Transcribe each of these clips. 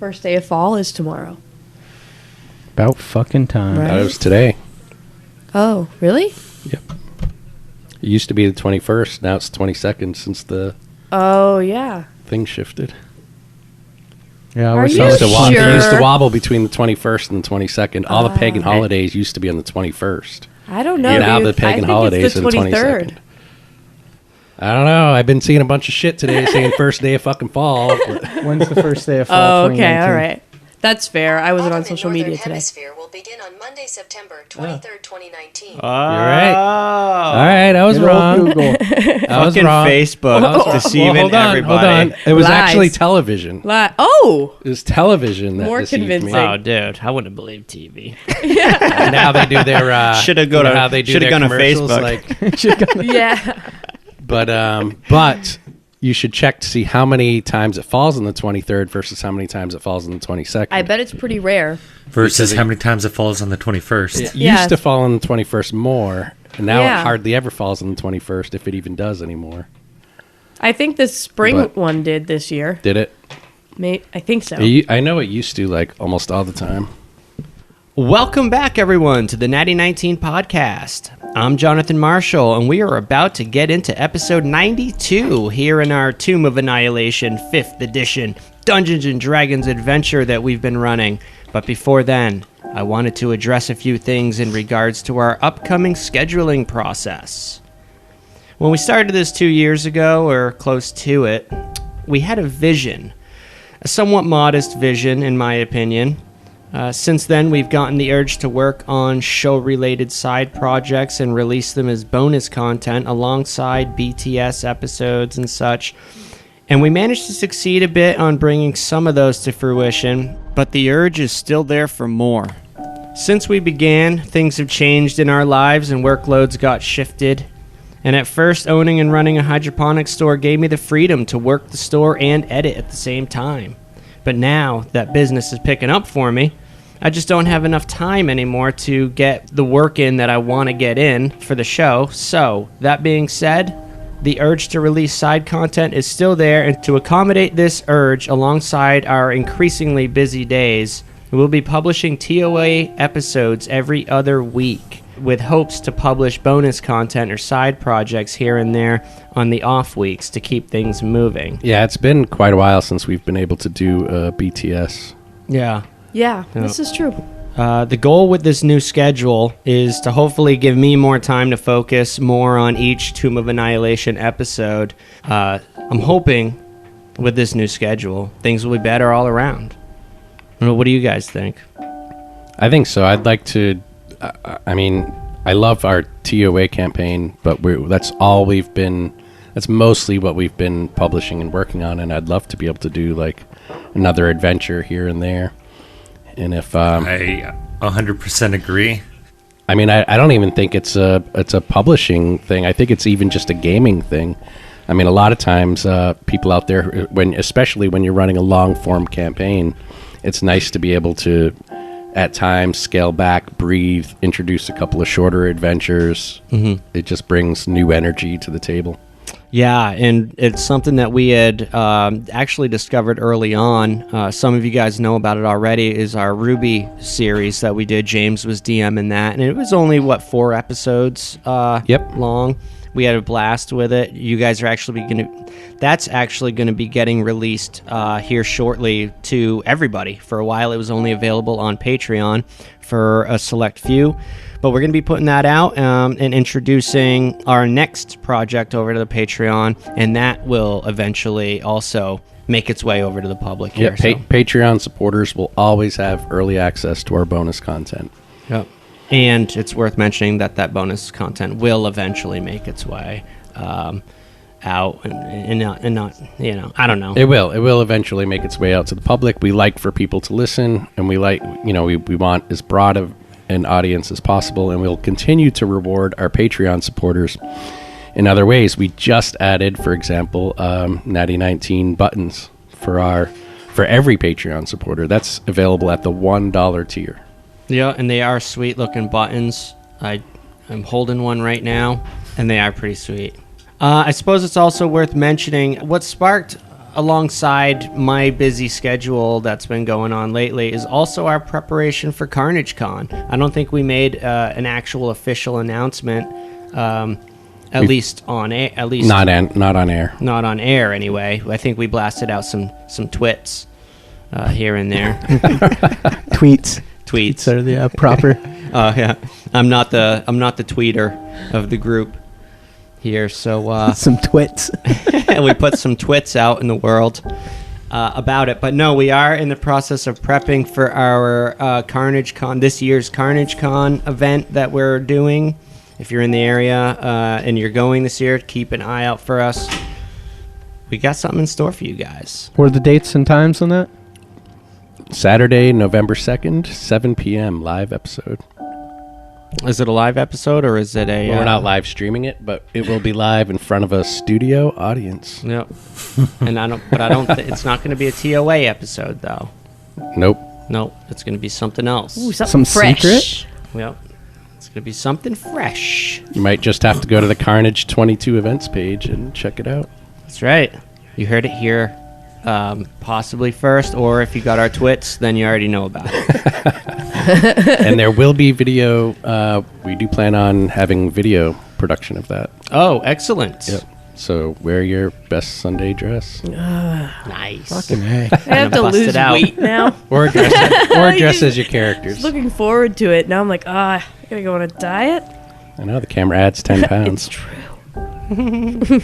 First day of fall is tomorrow. About fucking time. Right. That was today. Oh, really? Yep. It used to be the 21st. Now it's the 22nd since the Oh, yeah. thing shifted. Yeah, Are we're you so sure? It used to wobble between the 21st and the 22nd. All the pagan Oh. holidays used to be on the 21st. I don't know. Now dude. the pagan I think holidays it's are the the 22nd. I don't know. I've been seeing a bunch of shit today saying first day of fucking fall. But When's the first day of fall? Oh, okay. 2019? All right. That's fair. I wasn't on Autumn in social media Northern today. Hemisphere will begin on Monday, September 23rd, 2019. you're right. All right, I was Good old wrong. Google. I was Fucking wrong. Facebook deceiving Hold on, everybody. hold on. It was Lies. actually television. Oh! It was television that More deceived convincing. me. Oh, dude, I wouldn't believe TV. And now they do their Shoulda go to- how they do shoulda their gone to commercials, Facebook. like Yeah. but you should check to see how many times it falls on the 23rd versus how many times it falls on the 22nd. I bet it's pretty rare. Versus how many times it falls on the 21st. It Yeah. used to fall on the 21st more, and now Yeah. it hardly ever falls on the 21st, if it even does anymore. I think the spring But- one did this year. Did it? I think so. I know it used to, like, almost all the time. Welcome back, everyone, to the Natty 19 podcast. I'm Jonathan Marshall, and we are about to get into episode 92 here in our Tomb of Annihilation 5th edition Dungeons & Dragons adventure that we've been running. But before then, I wanted to address a few things in regards to our upcoming scheduling process. When we started this 2 years ago, or close to it, we had a vision. A somewhat modest vision, in my opinion. Since then, we've gotten the urge to work on show-related side projects and release them as bonus content alongside BTS episodes and such. And we managed to succeed a bit on bringing some of those to fruition, but the urge is still there for more. Since we began, things have changed in our lives and workloads got shifted. And at first, owning and running a hydroponics store gave me the freedom to work the store and edit at the same time. But now that business is picking up for me, I just don't have enough time anymore to get the work in that I want to get in for the show. So, that being said, the urge to release side content is still there, and to accommodate this urge alongside our increasingly busy days, we'll be publishing TOA episodes every other week, with hopes to publish bonus content or side projects here and there on the off weeks to keep things moving. Yeah, it's been quite a while since we've been able to do BTS. Yeah. Yeah, this is true. The goal with this new schedule is to hopefully give me more time to focus more on each Tomb of Annihilation episode. I'm hoping with this new schedule, things will be better all around. What do you guys think? I think so. I'd like to... I mean, I love our TOA campaign, but that's mostly what we've been publishing and working on, and I'd love to be able to do, like, another adventure here and there. And if I 100% agree. I mean, I don't even think it's a publishing thing. I think it's even just a gaming thing. I mean, a lot of times people out there, especially when you're running a long form campaign, it's nice to be able to, at times, scale back, breathe, introduce a couple of shorter adventures. Mm-hmm. It just brings new energy to the table. Yeah, and it's something that we had actually discovered early on. Some of you guys know about it already, is our Ruby series that we did. James was DMing that, and it was only, 4 episodes long. We had a blast with it. You guys are actually that's actually going to be getting released here shortly to everybody. For a while, it was only available on Patreon for a select few. But we're going to be putting that out and introducing our next project over to the Patreon, and that will eventually also make its way over to the public here. Patreon supporters will always have early access to our bonus content. Yep. And it's worth mentioning that bonus content will eventually make its way out and not, I don't know. It will eventually make its way out to the public. We like for people to listen, and we want as broad of an audience as possible, and we'll continue to reward our Patreon supporters in other ways. We just added, for example, Natty 19 buttons for every Patreon supporter. That's available at the $1 tier. Yeah, and they are sweet looking buttons. I'm holding one right now, and they are pretty sweet. I suppose it's also worth mentioning what sparked alongside my busy schedule that's been going on lately is also our preparation for Carnage Con. I don't think we made an actual official announcement, at least on air. At least Not on air. not on air anyway. I think we blasted out some twits here and there. Tweets. Tweets. Are the proper. Oh yeah, I'm not the tweeter of the group here. So Some twits. we put some twits out in the world about it. But no, we are in the process of prepping for our Carnage Con, this year's Carnage Con event that we're doing. If you're in the area and you're going this year, keep an eye out for us. We got something in store for you guys. What are the dates and times on that? Saturday, November 2nd, 7 p.m. live episode. Is it a live episode or is it a? Well, we're not live streaming it, but it will be live in front of a studio audience. Yep. And I don't. It's not going to be a TOA episode though. Nope. Nope. It's going to be something else. Ooh, something Some fresh. secret? Yep. It's going to be something fresh. You might just have to go to the Carnage 22 events page and check it out. That's right. You heard it here, possibly first, or if you got our twits, then you already know about it. And there will be video. We do plan on having video production of that. Oh, excellent. Yep. So wear your best Sunday dress. Nice. Fucking hey. I have to Gonna bust lose it out. weight now. Or dress as your characters. Looking forward to it. Now I'm like, I gotta go on a diet. I know the camera adds 10 It's pounds. true.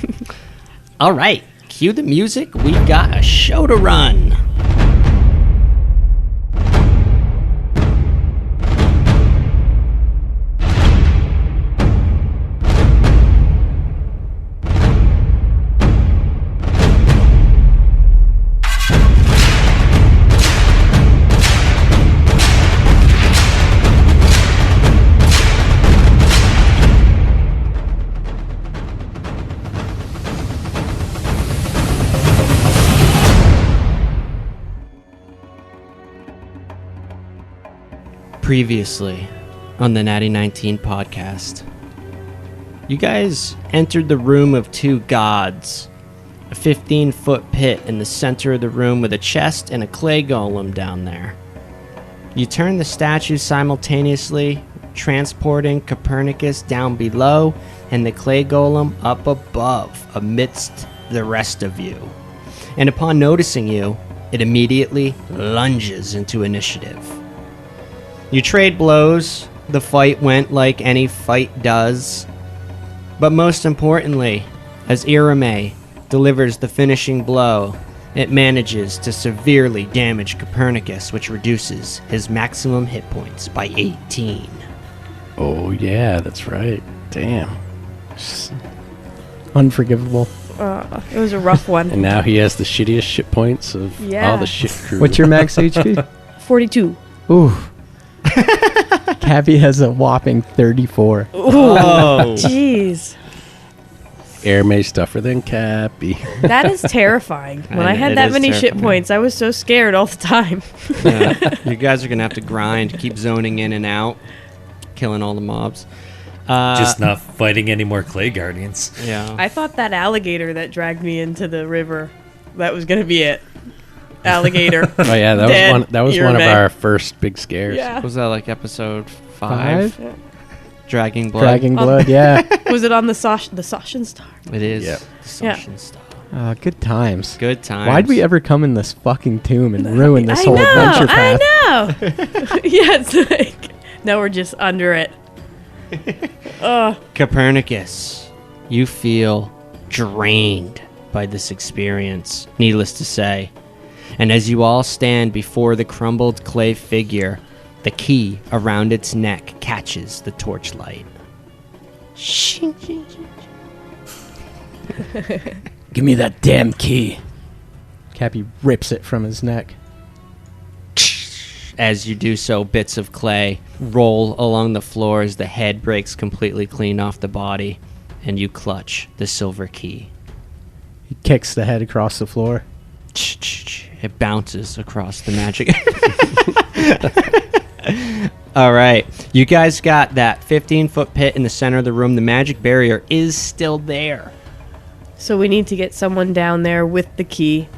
All right. Cue the music. We got a show to run. Previously on the Natty 19 podcast, you guys entered the room of two gods, a 15-foot pit in the center of the room with a chest and a clay golem down there. You turn the statues simultaneously, transporting Copernicus down below and the clay golem up above amidst the rest of you. And upon noticing you, it immediately lunges into initiative. You trade blows. The fight went like any fight does. But most importantly, as Irame delivers the finishing blow, it manages to severely damage Copernicus, which reduces his maximum hit points by 18. Oh, yeah, that's right. Damn. Unforgivable. It was a rough one. And now he has the shittiest shit points of Yeah. all the shit crew. What's your max HP? 42. Ooh. Cappy has a whopping 34. Oh! Jeez. Air May tougher than Cappy. That is terrifying. When I It had that is many shit terrifying. points, I was so scared all the time. You guys are going to have to grind, keep zoning in and out, killing all the mobs. Just not fighting any more clay guardians. Yeah. I thought that alligator that dragged me into the river, that was going to be it. Alligator. Oh yeah, Dead. that was You're one of mad. our first big scares. Yeah. Was that like episode 5? Dragging Blood? Dragging blood, yeah. Was it on the Sashin Star? It is. Yep. The Yeah. Sashin Star. Good times. Good times. Why'd we ever come in this fucking tomb and ruin this I whole know, adventure path? I know. Yeah, it's like, now we're just under it. Copernicus, you feel drained by this experience, needless to say. And as you all stand before the crumbled clay figure, the key around its neck catches the torchlight. Shing, shing, shing. Give me that damn key. Cappy rips it from his neck. As you do so, bits of clay roll along the floor as the head breaks completely clean off the body, and you clutch the silver key. He kicks the head across the floor. It bounces across the magic. All right. You guys got that 15-foot pit in the center of the room. The magic barrier is still there. So we need to get someone down there with the key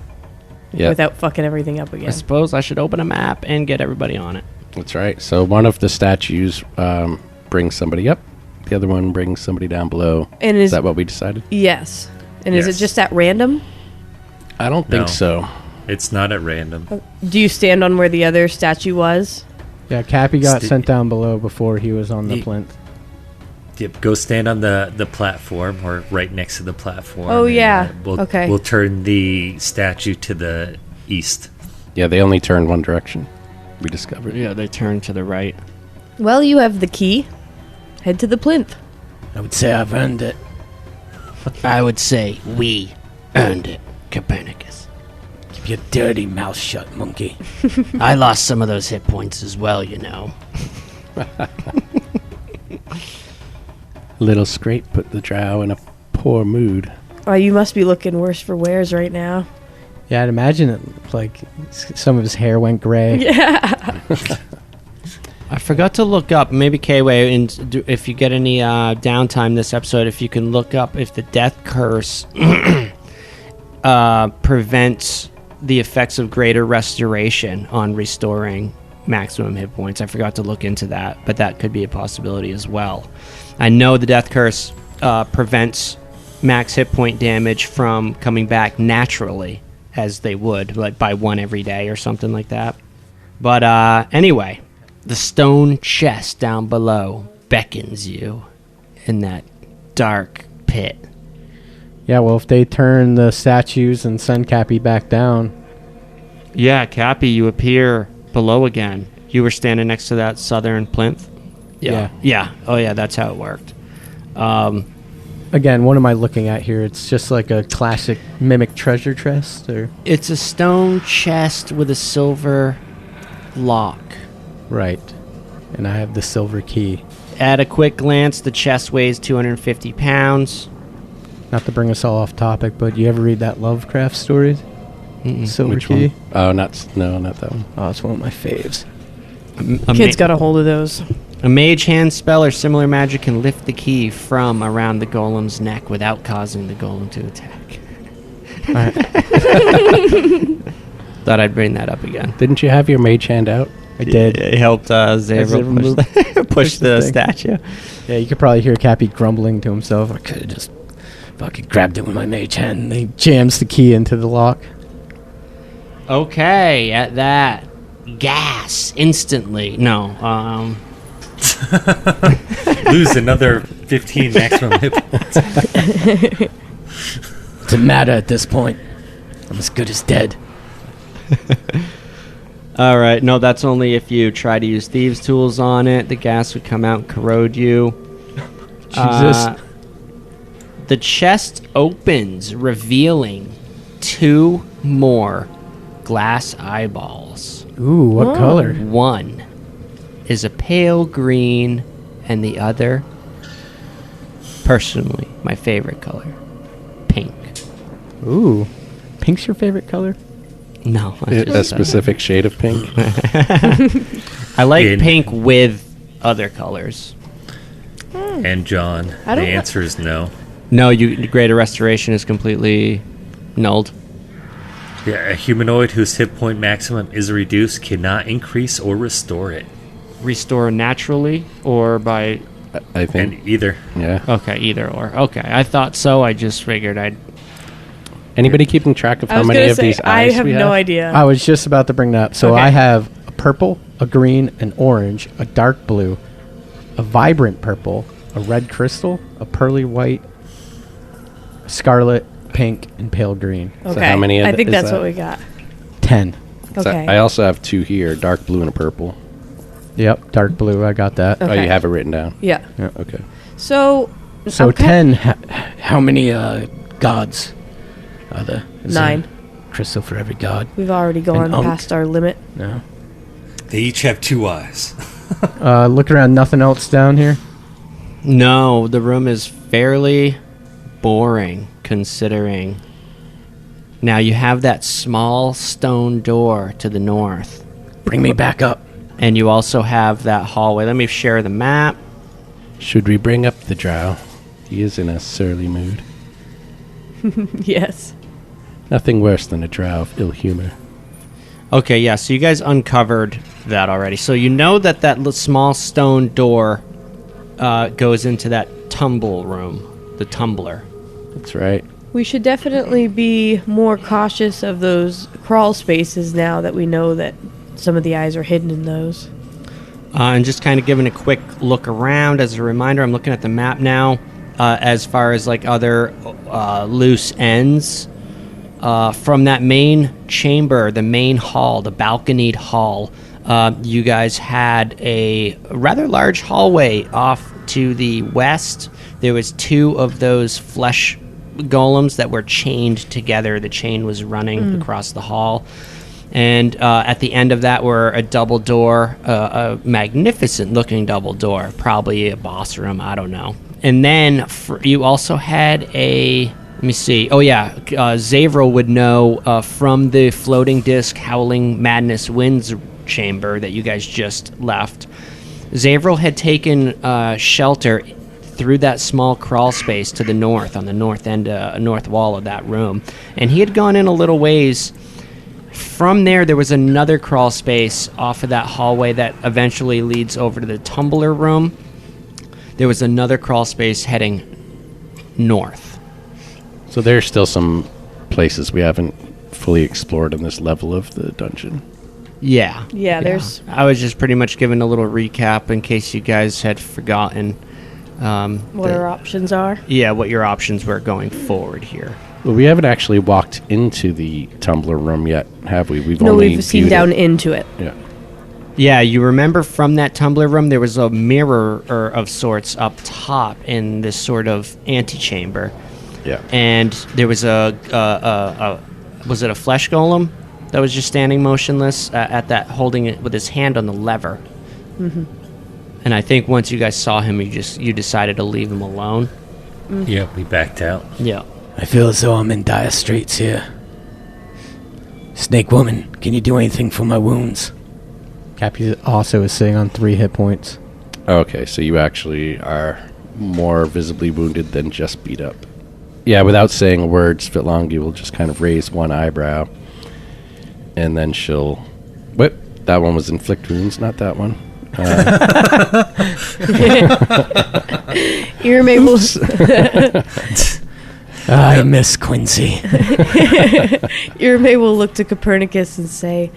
Yeah. without fucking everything up I again. suppose I should open a map and get everybody on it. That's right. So one of the statues brings somebody up. The other one brings somebody down below. And Is that what we decided? Yes. And is it Yes. just at random? I don't No. think so. It's not at random. Do you stand on where the other statue was? Yeah, Cappy got Sti- sent down below before he was on the Ye- plinth. Yep, go stand on the platform or right next to the platform. Oh, and, yeah. We'll, Okay. We'll turn the statue to the east. Yeah, they only turn one direction. We discovered. Yeah, they turn to the right. Well, you have the key. Head to the plinth. I would say I've earned it. I would say we earned it, Copernicus. Keep your dirty mouth shut, monkey. I lost some of those hit points as well, you know. Little scrape put the drow in a poor mood. Oh, you must be looking worse for wears right now. Yeah, I'd imagine it like some of his hair went gray. Yeah. I forgot to look up, maybe K-Way, if you get any downtime this episode, if you can look up if the death curse prevents the effects of greater restoration on restoring maximum hit points. I forgot to look into that, but that could be a possibility as well. I know the death curse prevents max hit point damage from coming back naturally, as they would, like by one every day or something like that. But anyway, the stone chest down below beckons you in that dark pit. Yeah, well, if they turn the statues and send Cappy back down. Yeah, Cappy, you appear below again. You were standing next to that southern plinth? Yeah. Yeah. Oh, yeah, that's how it worked. Again, what am I looking at here? It's just like a classic mimic treasure chest, or It's a stone chest with a silver lock. right. And I have the silver key. At a quick glance, the chest weighs 250 pounds. Not to bring us all off topic, but you ever read that Lovecraft stories? Silver Which key. one? Oh, not that one. Oh, it's one of my faves. Kids got a hold of those. A mage hand spell or similar magic can lift the key from around the golem's neck without causing the golem to attack. Thought I'd bring that up again. Didn't you have your mage hand out? I did. It helped Xavier push the statue. Yeah, you could probably hear Cappy grumbling to himself. I could have just fucking grabbed it with my mage hand. And he jams the key into the lock. Okay, at that, gas instantly. No, Lose another 15 maximum hit points. Doesn't matter at this point. I'm as good as dead. all right. No, that's only if you try to use thieves' tools on it. The gas would come out and corrode you. Jesus. The chest opens, revealing 2 more glass eyeballs. Ooh, what color? One is a pale green, and the other, personally, my favorite color, pink. Ooh. Pink's your favorite color? No, I A just- specific shade of pink. I like In- pink with other colors. And John, I the don't- answer is no. No, greater restoration is completely nulled. Yeah, a humanoid whose hit point maximum is reduced cannot increase or restore it. Restore naturally or by... I think. And either. Yeah. Okay, either or. Okay, I thought so. I just figured I'd... Anybody keeping track of I how was many gonna of say, these I eyes have we no idea. I was just about to bring that up. So Okay. I have a purple, a green, an orange, a dark blue, a vibrant purple, a red crystal, a pearly white, a scarlet, pink, and pale green. Okay. So how many I think is that's that? what we got. 10. So Okay. I also have 2 here, dark blue and a purple. Yep, dark blue. I got that. Oh, Okay. you have it written down. Yeah. Yeah. Okay. So. So okay. 10. How many gods are there? Is there 9. a crystal for every god? We've already gone Unk. past our limit. No. They each have 2 eyes. Look around. Nothing else down here. No, the room is fairly boring, considering... Now, you have that small stone door to the north. Bring me back up. And you also have that hallway. Let me share the map. Should we bring up the drow? He is in a surly mood. Yes. Nothing worse than a drow of ill humor. Okay, yeah, so you guys uncovered that already. So you know that small stone door goes into that tumble room, the tumbler. That's right. We should definitely be more cautious of those crawl spaces now that we know that some of the eyes are hidden in those. And just kind of giving a quick look around as a reminder, I'm looking at the map now. As far as like other loose ends from that main chamber, the main hall, the balconied hall, you guys had a rather large hallway off to the west. There was 2 of those flesh golems that were chained together. The chain was running across the hall. And at the end of that were a double door, a magnificent looking double door, probably a boss room, I don't know. And then you also had let me see. Oh yeah, Zavril would know from the floating disc Howling Madness Winds chamber that you guys just left. Zavril had taken shelter through that small crawl space to the north, on the north end, north wall of that room. And he had gone in a little ways. From there was another crawl space off of that hallway that eventually leads over to the tumbler room. There was another crawl space heading north. So there's still some places we haven't fully explored on this level of the dungeon. Yeah. Yeah, there's... I was just pretty much giving a little recap in case you guys had forgotten. What our options are. Yeah, what your options were going forward here. Well, we haven't actually walked into the tumbler room yet, have we? We've seen viewed down it. into it. Yeah. Yeah, you remember from that tumbler room there was a mirror of sorts up top in this sort of antechamber. Yeah. And there was was it a flesh golem that was just standing motionless at that, holding it with his hand on the lever. Mm-hmm. And I think once you guys saw him, you decided to leave him alone. Yeah, we backed out. Yeah. I feel as though I'm in dire straits here. Snake Woman, can you do anything for my wounds? Cappy also is sitting on 3 hit points. Okay, so you actually are more visibly wounded than just beat up. Yeah, without saying a word, Svitlongi will just kind of raise one eyebrow. And then she'll... Whoop, that one was inflict wounds, not that one. Irme will... I miss Quincy. Irme will look to Copernicus and say,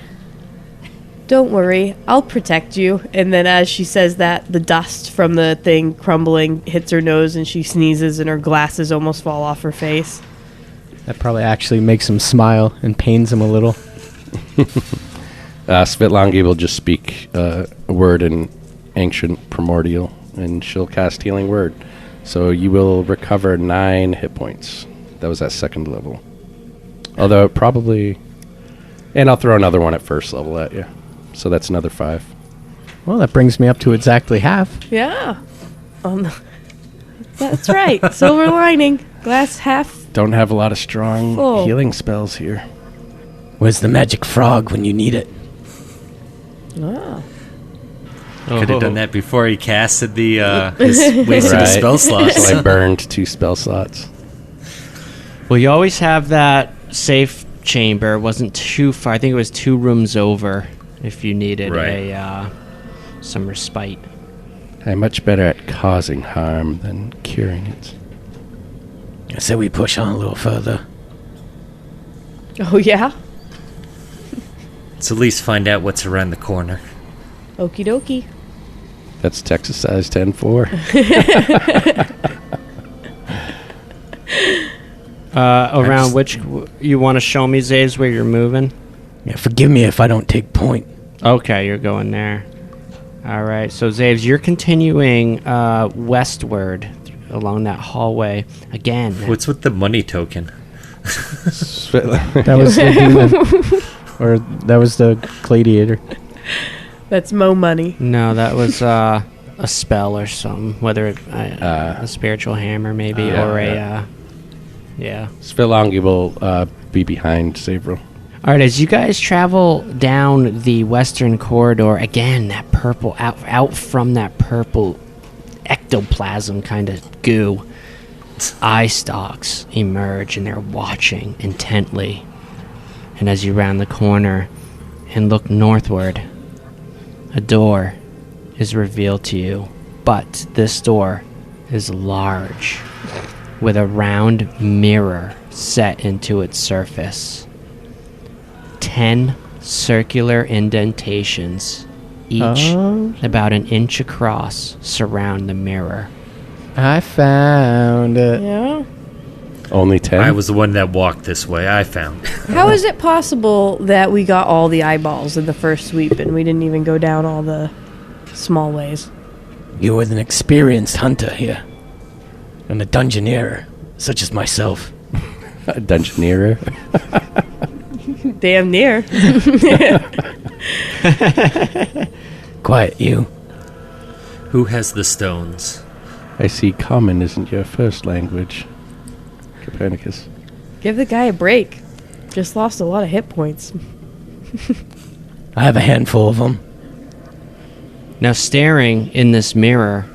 "Don't worry, I'll protect you." And then as she says that, the dust from the thing crumbling hits her nose and she sneezes and her glasses almost fall off her face. That probably actually makes him smile and pains him a little. Svitlongi will just speak a word in ancient primordial, and she'll cast Healing Word. So you will recover 9 hit points. That was at 2nd level. Although probably... And I'll throw another one at 1st level at you. So that's another 5. Well, that brings me up to exactly half. Yeah. That's right. Silver lining. Glass half. Don't have a lot of strong full. healing spells here. Where's the magic frog when you need it? Oh. Could have done that before he casted the his wasted his spell slots. So I burned 2 spell slots. Well, you always have that safe chamber. It wasn't too far. I think it was 2 rooms over if you needed some respite. I'm much better at causing harm than curing it. I say we push on a little further. Oh, yeah? Let's at least find out what's around the corner. Okie dokie. That's Texas size 10-4. Around which you want to show me, Zaves, where you're moving? Yeah, forgive me if I don't take point. Okay, you're going there. All right, so Zaves, you're continuing westward along that hallway again. What's with the money token? That was the demon. Or that was the gladiator. That's Mo money. No, that was a spell or something. Whether it a spiritual hammer, maybe, or a yeah. Svitlongi will be behind Zavril. All right, as you guys travel down the western corridor, again, that purple, out from that purple ectoplasm kind of goo, eye stalks emerge, and they're watching intently And as you round the corner and look northward, a door is revealed to you. But this door is large, with a round mirror set into its surface. 10 circular indentations, each about an inch across, surround the mirror. I found it. Yeah. Only 10? I was the one that walked this way. I found it. How is it possible that we got all the eyeballs in the first sweep and we didn't even go down all the small ways? You were an experienced hunter here. And a dungeoneer, such as myself. A dungeoneer. Damn near. Quiet, you. Who has the stones? I see common isn't your first language, Copernicus. Give the guy a break. Just lost a lot of hit points. I have a handful of them. Now, staring in this mirror,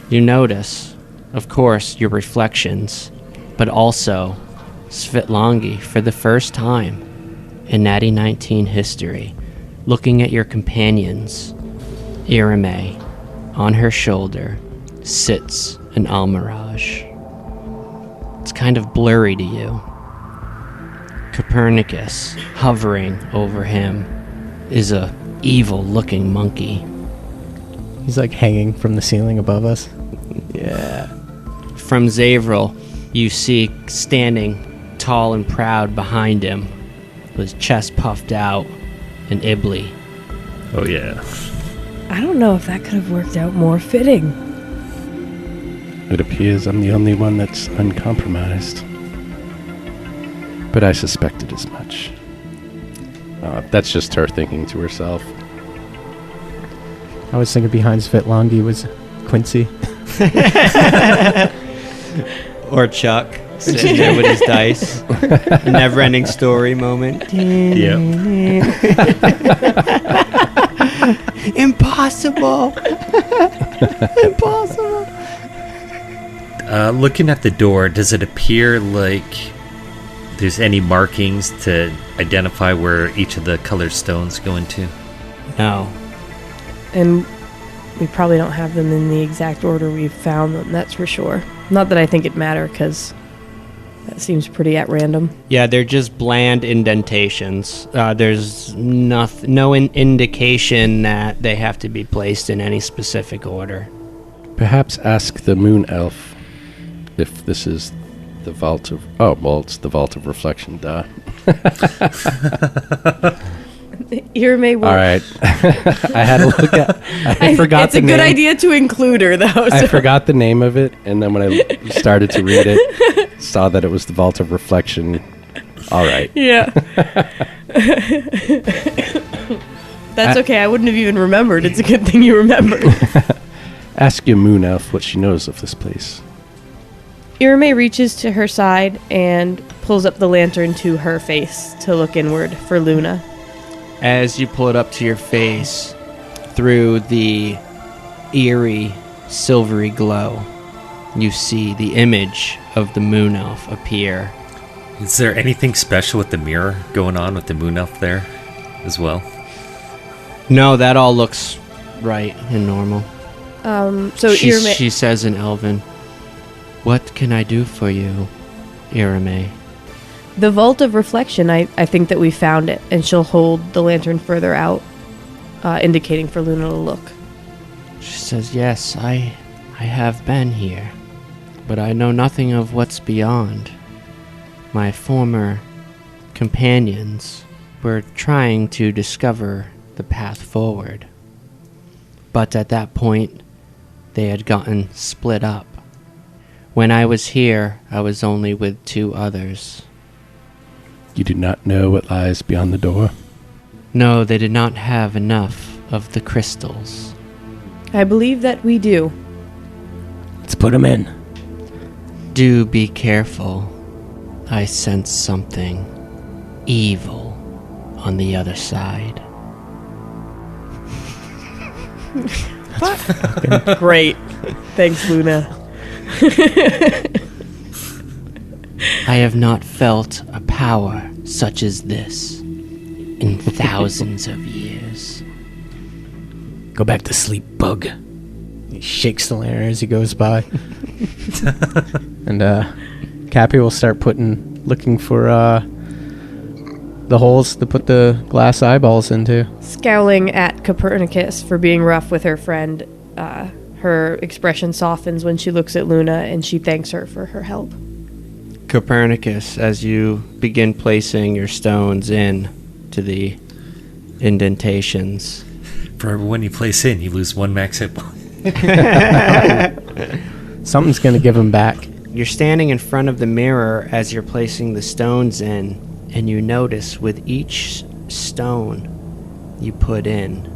you notice, of course, your reflections, but also Svitlongi, for the first time in Natty 19 history, looking at your companions. Irame, on her shoulder, sits an Almirage. It's kind of blurry to you. Copernicus, hovering over him, is a evil-looking monkey. He's like hanging from the ceiling above us. Yeah. From Zavril, you see standing tall and proud behind him, with his chest puffed out, an Ibli. Oh, yeah. I don't know if that could have worked out more fitting. It appears I'm the only one that's uncompromised. But I suspected as much. That's just her thinking to herself. I was thinking behind Svitlongi was Quincy. Or Chuck, sitting there with his dice. A never-ending story moment. Yep. Impossible! Impossible! Looking at the door, does it appear like there's any markings to identify where each of the colored stones go into? No. And we probably don't have them in the exact order we found them, that's for sure. Not that I think it matter, because that seems pretty at random. Yeah, they're just bland indentations. There's no indication that they have to be placed in any specific order. Perhaps ask the moon elf if this is the vault of... Oh, well, it's the vault of reflection, duh. Irame will... All right. I had to look at... I forgot it's the a name. good idea to include her, though. I so- forgot the name of it, and then when I started to read it, saw that it was the vault of reflection. All right. Yeah. That's okay. I wouldn't have even remembered. It's a good thing you remembered. Ask your moon elf what she knows of this place. Irame reaches to her side and pulls up the lantern to her face to look inward for Luna. As you pull it up to your face, through the eerie, silvery glow, you see the image of the moon elf appear. Is there anything special with the mirror going on with the moon elf there as well? No, that all looks right and normal. So Irame... She says in Elven, "What can I do for you, Irame?" The Vault of Reflection, I think that we found it, and she'll hold the lantern further out, indicating for Luna to look. She says, "Yes, I have been here, but I know nothing of what's beyond. My former companions were trying to discover the path forward, but at that point, they had gotten split up. When I was here, I was only with 2 others. You do not know what lies beyond the door? No, they did not have enough of the crystals." I believe that we do. Let's put him in. "Do be careful. I sense something evil on the other side." Great. Thanks, Luna. "I have not felt a power such as this in thousands of years. Go back to sleep, bug. He shakes the lantern as he goes by. And Cappy will start looking for the holes to put the glass eyeballs into. Scowling at Copernicus for being rough with her friend, her expression softens when she looks at Luna and she thanks her for her help. Copernicus, as you begin placing your stones in to the indentations. For every one you place in, you lose 1 max hit point. Something's going to give him back. You're standing in front of the mirror as you're placing the stones in, and you notice with each stone you put in,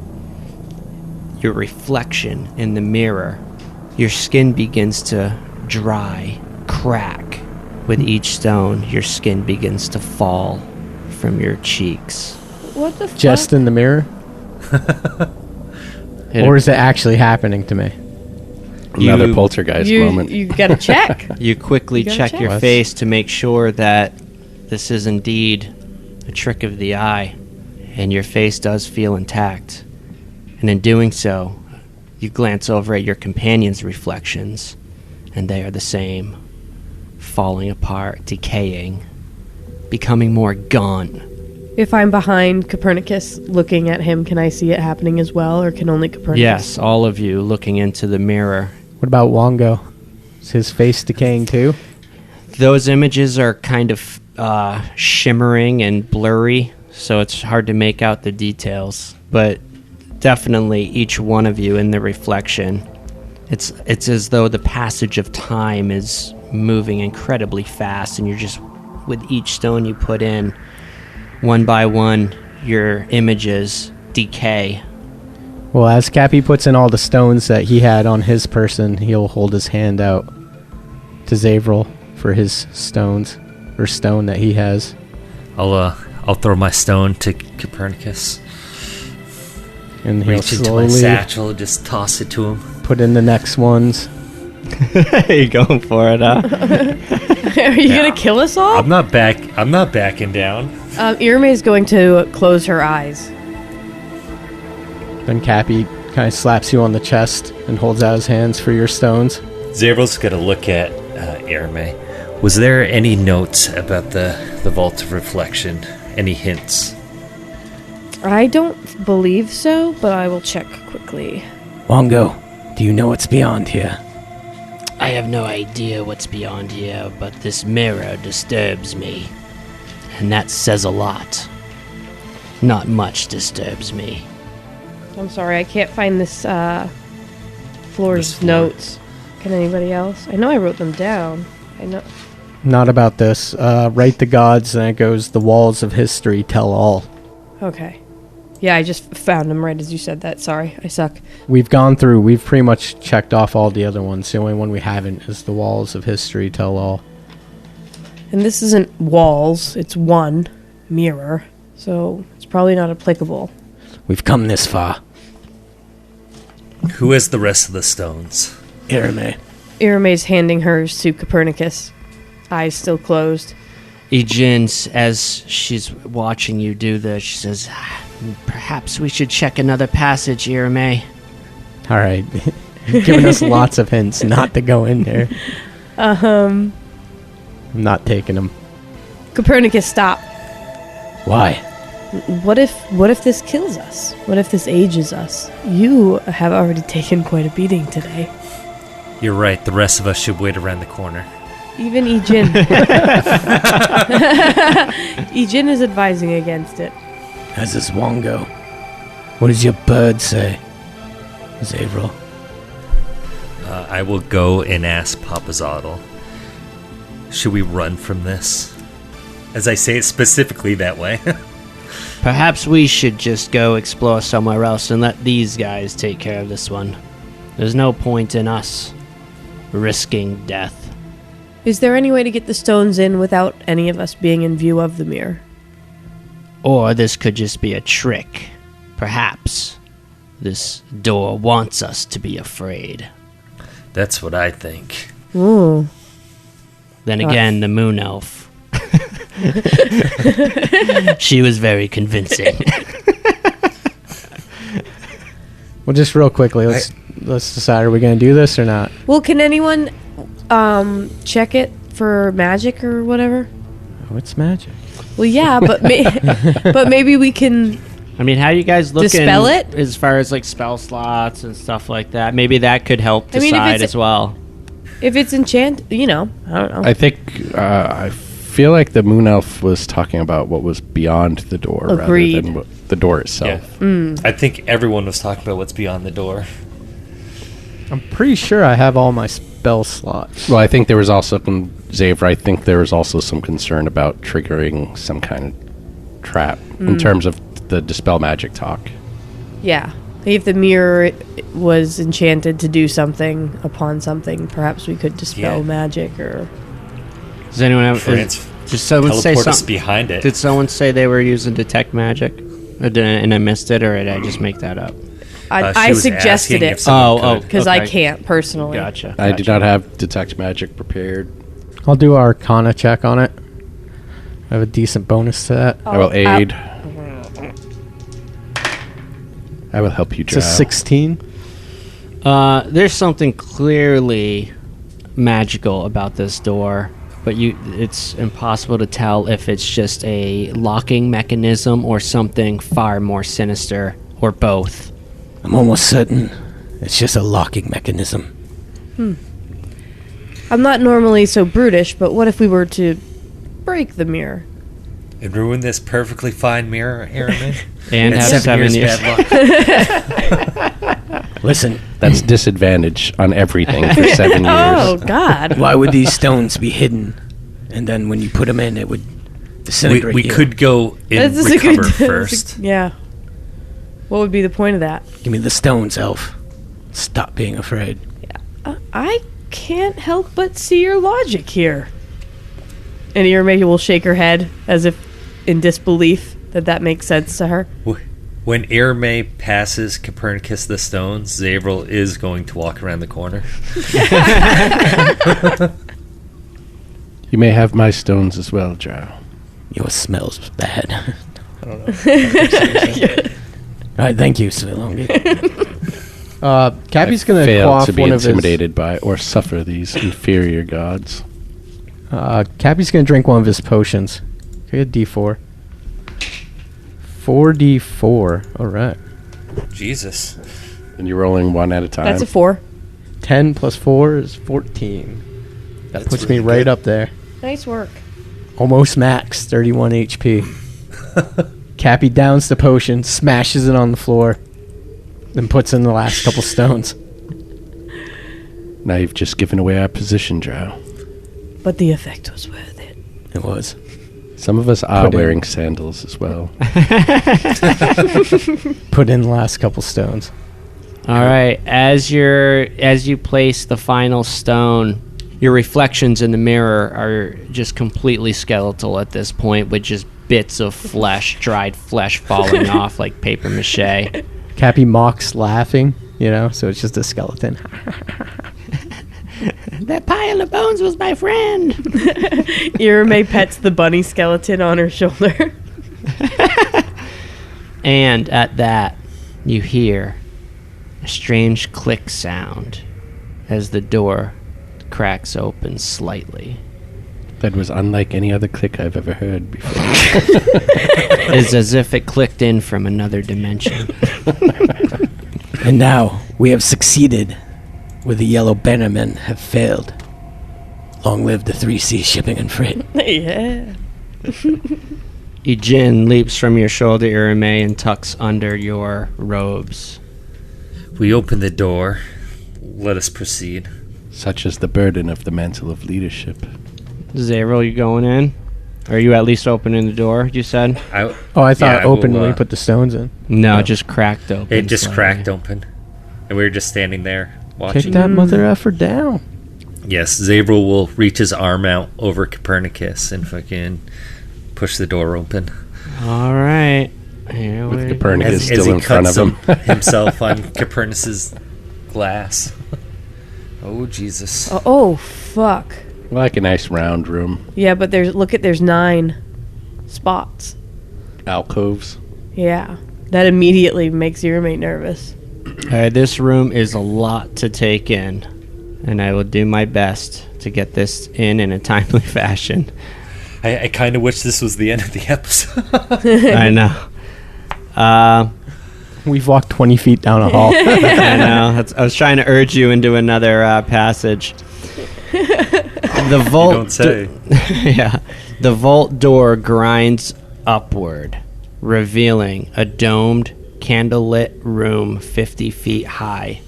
your reflection in the mirror, your skin begins to dry, crack. With each stone, your skin begins to fall from your cheeks. What the fuck? Just in the mirror? Or is it actually happening to me? Another poltergeist moment. You gotta check. You quickly You gotta check check. your face to make sure that this is indeed a trick of the eye, and your face does feel intact. And in doing so, you glance over at your companion's reflections, and they are the same, falling apart, decaying, becoming more gaunt. If I'm behind Copernicus looking at him, can I see it happening as well, or can only Copernicus? Yes, all of you looking into the mirror. What about Wongo? Is his face decaying too? Those images are kind of shimmering and blurry, so it's hard to make out the details. But definitely each one of you in the reflection, it's as though the passage of time is moving incredibly fast, and you're just, with each stone you put in, one by one, your images decay. Well, as Cappy puts in all the stones that he had on his person, he'll hold his hand out to Zavril for his stones, or stone that he has. I'll throw my stone to Copernicus. And he'll Reach into my slowly satchel, just toss it to him. put in the next ones. You going for it, huh? Are you gonna kill us all? I'm not backing down. Irme's going to close her eyes. Then Cappy kind of slaps you on the chest and holds out his hands for your stones. Zavril's gonna look at Irme. Was there any notes about the Vault of Reflection? Any hints? I don't believe so, but I will check quickly. Wongo, do you know what's beyond here? I have no idea what's beyond here, but this mirror disturbs me. And that says a lot. Not much disturbs me. I'm sorry, I can't find this floor's This floor. notes. Can anybody else? I know I wrote them down. I know. Not about this. Write the gods, and it goes, the walls of history tell all. Okay. Yeah, I just found them right as you said that. Sorry, I suck. We've pretty much checked off all the other ones. The only one we haven't is the walls of history tell all. And this isn't walls, it's one mirror. So it's probably not applicable. We've come this far. Who has the rest of the stones? Irme. Irme's handing hers to Copernicus, eyes still closed. Ijin, as she's watching you do this, she says, perhaps we should check another passage, Irme. All right. You've given us lots of hints not to go in there. I'm not taking them. Copernicus, stop. Why? What if this kills us? What if this ages us? You have already taken quite a beating today. You're right, the rest of us should wait around the corner. Even Ijin. Ijin is advising against it. As is Wongo. What does your bird say? Zavril. I will go and ask Papa Zottle. Should we run from this? As I say it specifically that way. Perhaps we should just go explore somewhere else and let these guys take care of this one. There's no point in us risking death. Is there any way to get the stones in without any of us being in view of the mirror? Or this could just be a trick. Perhaps this door wants us to be afraid. That's what I think. Ooh. Then again, the moon elf. She was very convincing. Well, just real quickly, let's decide: are we going to do this or not? Well, can anyone check it for magic or whatever? Oh, it's magic. Well, yeah, but but maybe we can. I mean, how are you guys looking Dispel it? as far as like spell slots and stuff like that? Maybe that could help I mean, if decide it's- as well. If it's enchanted, I don't know. I think I feel like the moon elf was talking about what was beyond the door Agreed. rather than the door itself. I think everyone was talking about what's beyond the door. I'm pretty sure I have all my spell slots. Well, I think there was also Xavier. I think there was also some concern about triggering some kind of trap in terms of the dispel magic talk. Yeah. If the mirror was enchanted to do something upon something, perhaps we could dispel Yeah. magic or. Does anyone have? France, Did someone say teleport us something? behind it. Did someone say they were using detect magic, and I missed it, or did I just make that up? I She was suggested asking it if someone could. because I okay. can't personally. Gotcha. I did not have detect magic prepared. I'll do our Arcana check on it. I have a decent bonus to that. I will aid. I will help you, It's a Drow. 16. There's something clearly magical about this door, but it's impossible to tell if it's just a locking mechanism or something far more sinister, or both. I'm almost certain it's just a locking mechanism. I'm not normally so brutish, but what if we were to break the mirror? And ruin this perfectly fine mirror, Aaron. And have 7 years. bad luck. Listen, That's disadvantage on everything for 7 years. Oh God! Why would these stones be hidden? And then when you put them in, it would disintegrate. we you. could go and This is a good- recover this is a- first. Yeah. What would be the point of that? Give me the stones, elf. Stop being afraid. I can't help but see your logic here. And Irma will shake her head as if in disbelief that makes sense to her. When Irme passes Copernicus the stones, Zavril is going to walk around the corner. You may have my stones as well, Drow. Yours smells bad. I don't know. All right, thank you, Svilongi. Cappy's I going to fail quaff to be one of his... intimidated by or suffer these inferior gods. Cappy's going to drink one of his potions. Okay, a D4. 4D4. All right. Jesus. And you're rolling one at a time. That's a 4. 10 plus 4 is 14. That That's puts really me right good. up there. Nice work. Almost max, 31 HP. Cappy downs the potion, smashes it on the floor, then puts in the last couple stones. Now you've just given away our position, Drow. But the effect was worth it. It was. Some of us are Put in. wearing sandals as well. Put in the last couple stones. All right, as you place the final stone, your reflections in the mirror are just completely skeletal at this point, with just bits of flesh, dried flesh falling off like paper mache. Cappy mocks laughing, so it's just a skeleton. That pile of bones was my friend. Irma pets the bunny skeleton on her shoulder. And at that, you hear a strange click sound as the door cracks open slightly. That was unlike any other click I've ever heard before. It's as if it clicked in from another dimension. And now we have succeeded where the yellow bannermen have failed. Long live the 3C shipping and freight. Yeah. Ejin leaps from your shoulder, Irime, and tucks under your robes. We open the door. Let us proceed. Such is the burden of the mantle of leadership. Zero, you going in? Or are you at least opening the door, you said? Oh, I thought Yeah, it opened will, when we put the stones in. No, it just cracked open. It just slightly. cracked open. And we were just standing there watching. Kick that mother effer down. Yes, Zavril will reach his arm out over Copernicus and fucking push the door open. All right. Here With we Copernicus As still he in front cuts of him. himself on Copernicus's glass. Oh, Jesus. Oh, fuck. Like a nice round room. Yeah, but there's 9. spots. Alcoves. Yeah. That immediately makes your roommate nervous. This room is a lot to take in, and I will do my best to get this in a timely fashion. I kind of wish this was the end of the episode. I know. We've walked 20 feet down a hall. I know. I was trying to urge you into another passage. The vault. Don't say. Yeah. The vault door grinds upward, revealing a domed, candlelit room 50 feet high.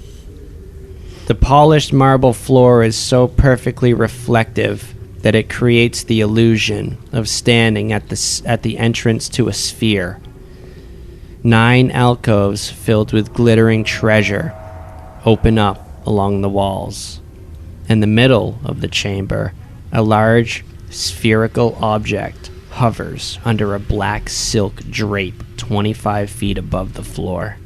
The polished marble floor is so perfectly reflective that it creates the illusion of standing at the entrance to a sphere. 9 alcoves filled with glittering treasure open up along the walls. In the middle of the chamber, a large spherical object hovers under a black silk drape 25 feet above the floor.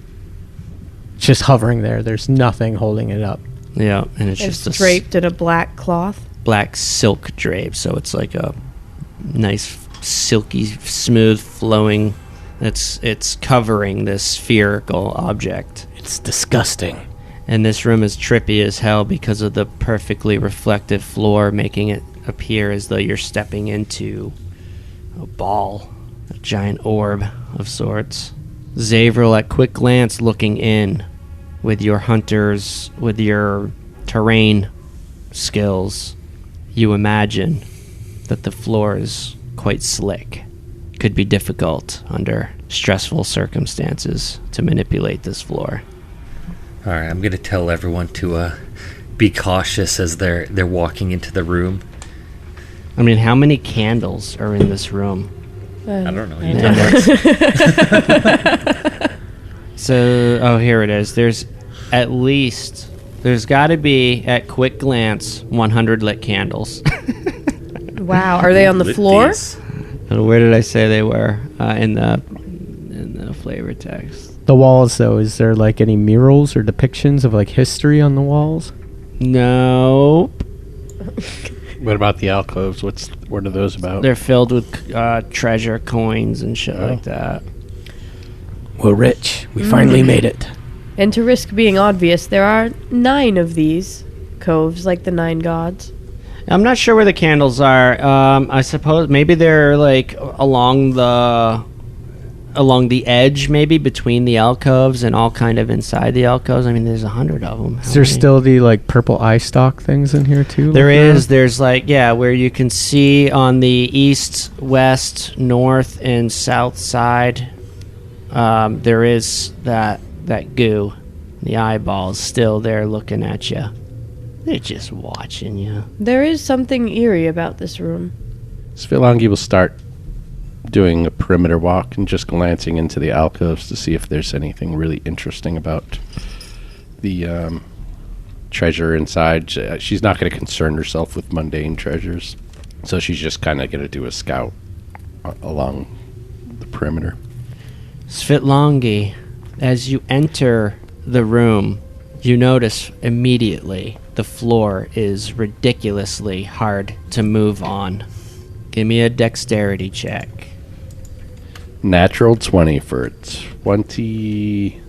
Just hovering there. There's nothing holding it up. Yeah, and it's It's just draped in a black cloth. black silk drape, so it's like a nice, silky, smooth, flowing. It's covering this spherical object. It's disgusting. And this room is trippy as hell because of the perfectly reflective floor, making it appear as though you're stepping into a ball, a giant orb of sorts. Zavril, at quick glance looking in, with your terrain skills, you imagine that the floor is quite slick. Could be difficult under stressful circumstances to manipulate this floor. All right, I'm gonna tell everyone to be cautious as they're walking into the room. I mean, how many candles are in this room? I don't know. And so, here it is. There's got to be, at quick glance, 100 lit candles. Wow. Are they on the Lit floor? these. And where did I say they were? In the flavor text. The walls, though, is there like any murals or depictions of like history on the walls? Nope. What about the alcoves? What are those about? They're filled with treasure, coins, and shit like that. We're rich. We finally made it. And to risk being obvious, there are 9 of these coves, like the 9 gods. I'm not sure where the candles are. I suppose maybe they're like along the edge, maybe between the alcoves and all kind of inside the alcoves. I mean, there's 100 of them. Is there still the like purple eye stalk things in here too? There is. There's like, yeah, where you can see on the east, west, north, and south side, there is that goo. The eyeballs still there looking at you. They're just watching you. There is something eerie about this room. Svilangi will start doing a perimeter walk and just glancing into the alcoves to see if there's anything really interesting about the treasure inside. She's not going to concern herself with mundane treasures, so she's just kind of going to do a scout along the perimeter. Svilangi, as you enter the room, you notice immediately the floor is ridiculously hard to move on. Give me a dexterity check. Natural 20 for 20.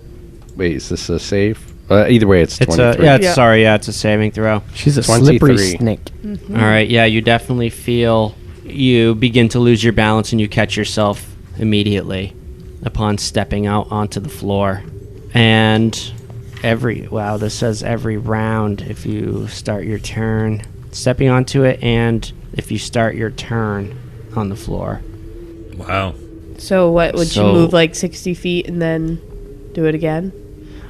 Wait, is this a save? Either way, it's 23. It's a saving throw. She's a 23. slippery snake. All right, yeah, you definitely feel you begin to lose your balance and you catch yourself immediately upon stepping out onto the floor. And this says every round if you start your turn stepping onto it and if you start your turn on the floor. Wow. So what, would you So- move like 60 feet and then do it again?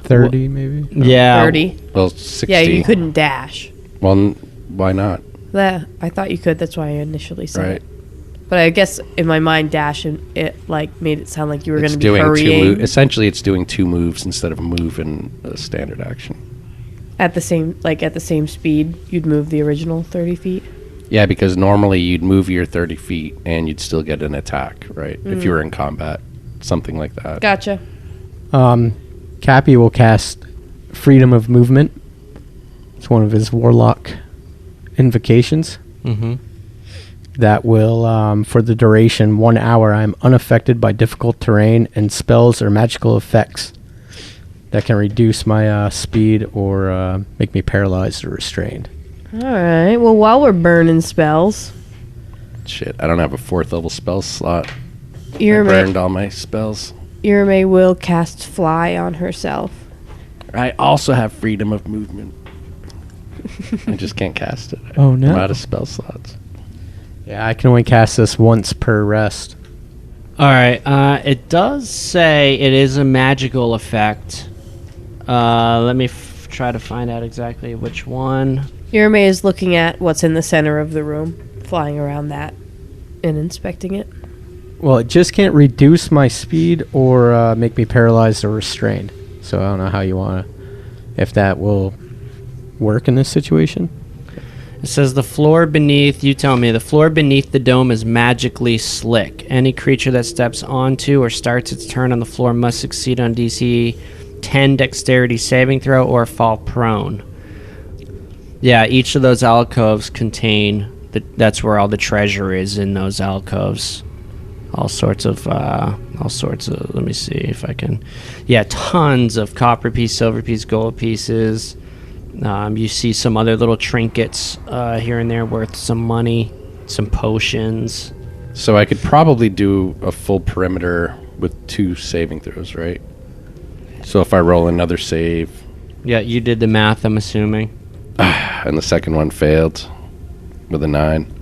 30 maybe? Yeah. 30? Well, 60. Yeah, you couldn't dash. Well, why not? I thought you could, that's why I initially said Right. it. But I guess in my mind, dash, and it like made it sound like you were going It's to be doing hurrying essentially, it's doing 2 moves instead of a move in a standard action. at the same speed you'd move the original 30 feet. Yeah, because normally you'd move your 30 feet and you'd still get an attack, right? If you were in combat, something like that. Gotcha. Cappy will cast Freedom of Movement. It's one of his warlock invocations. Mm-hmm. that will, for the duration, 1 hour, I'm unaffected by difficult terrain and spells or magical effects that can reduce my speed or make me paralyzed or restrained. All right. Well, while we're burning spells, Shit, I don't have a 4th level spell slot. I Irme, burned all my spells. Irme will cast Fly on herself. I also have freedom of movement. I just can't cast it. Oh, no. I'm out of spell slots. Yeah, I can only cast this once per rest. All right. It does say it is a magical effect. Let me try to find out exactly which one. Irme is looking at what's in the center of the room, flying around that and inspecting it. Well, it just can't reduce my speed or make me paralyzed or restrained. So I don't know how you want to... If that will work in this situation. It says the floor beneath, you tell me, the floor beneath the dome is magically slick. Any creature that steps onto or starts its turn on the floor must succeed on DC 10 dexterity saving throw or fall prone. Yeah, each of those alcoves contain, that's where all the treasure is in those alcoves. All sorts of, let me see if I can, yeah, tons of copper piece, silver piece, gold pieces. You see some other little trinkets here and there worth some money, some potions. So I could probably do a full perimeter with 2 saving throws, right? So if I roll another save, Yeah, you did the math, I'm assuming. and the second one failed with a 9.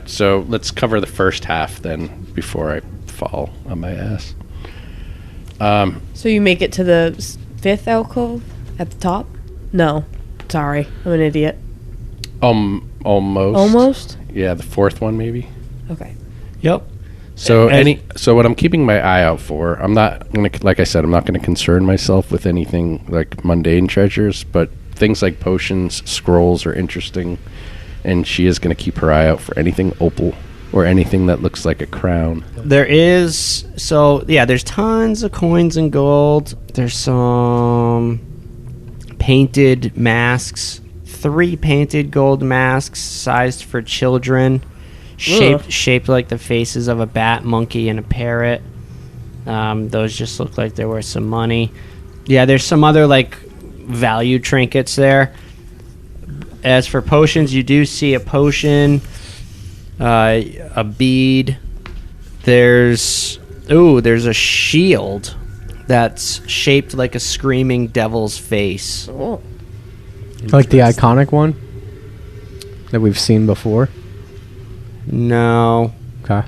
So let's cover the first half then before I fall on my ass. So you make it to the 5th alcove at the top? No. Sorry. I'm an idiot. Almost. Almost? Yeah, the 4th one maybe. Okay. Yep. So so what I'm keeping my eye out for, I'm not gonna, like I said, I'm not gonna concern myself with anything like mundane treasures, but things like potions, scrolls are interesting, and she is gonna keep her eye out for anything opal or anything that looks like a crown. There is, there's tons of coins and gold. There's some painted masks, 3 painted gold masks sized for children, shaped like the faces of a bat, monkey, and a parrot. Those just look like they're worth some money. Yeah, there's some other like value trinkets there. As for potions, you do see a potion, a bead. There's a shield that's shaped like a screaming devil's face. Oh. Like the iconic one that we've seen before. No, Okay.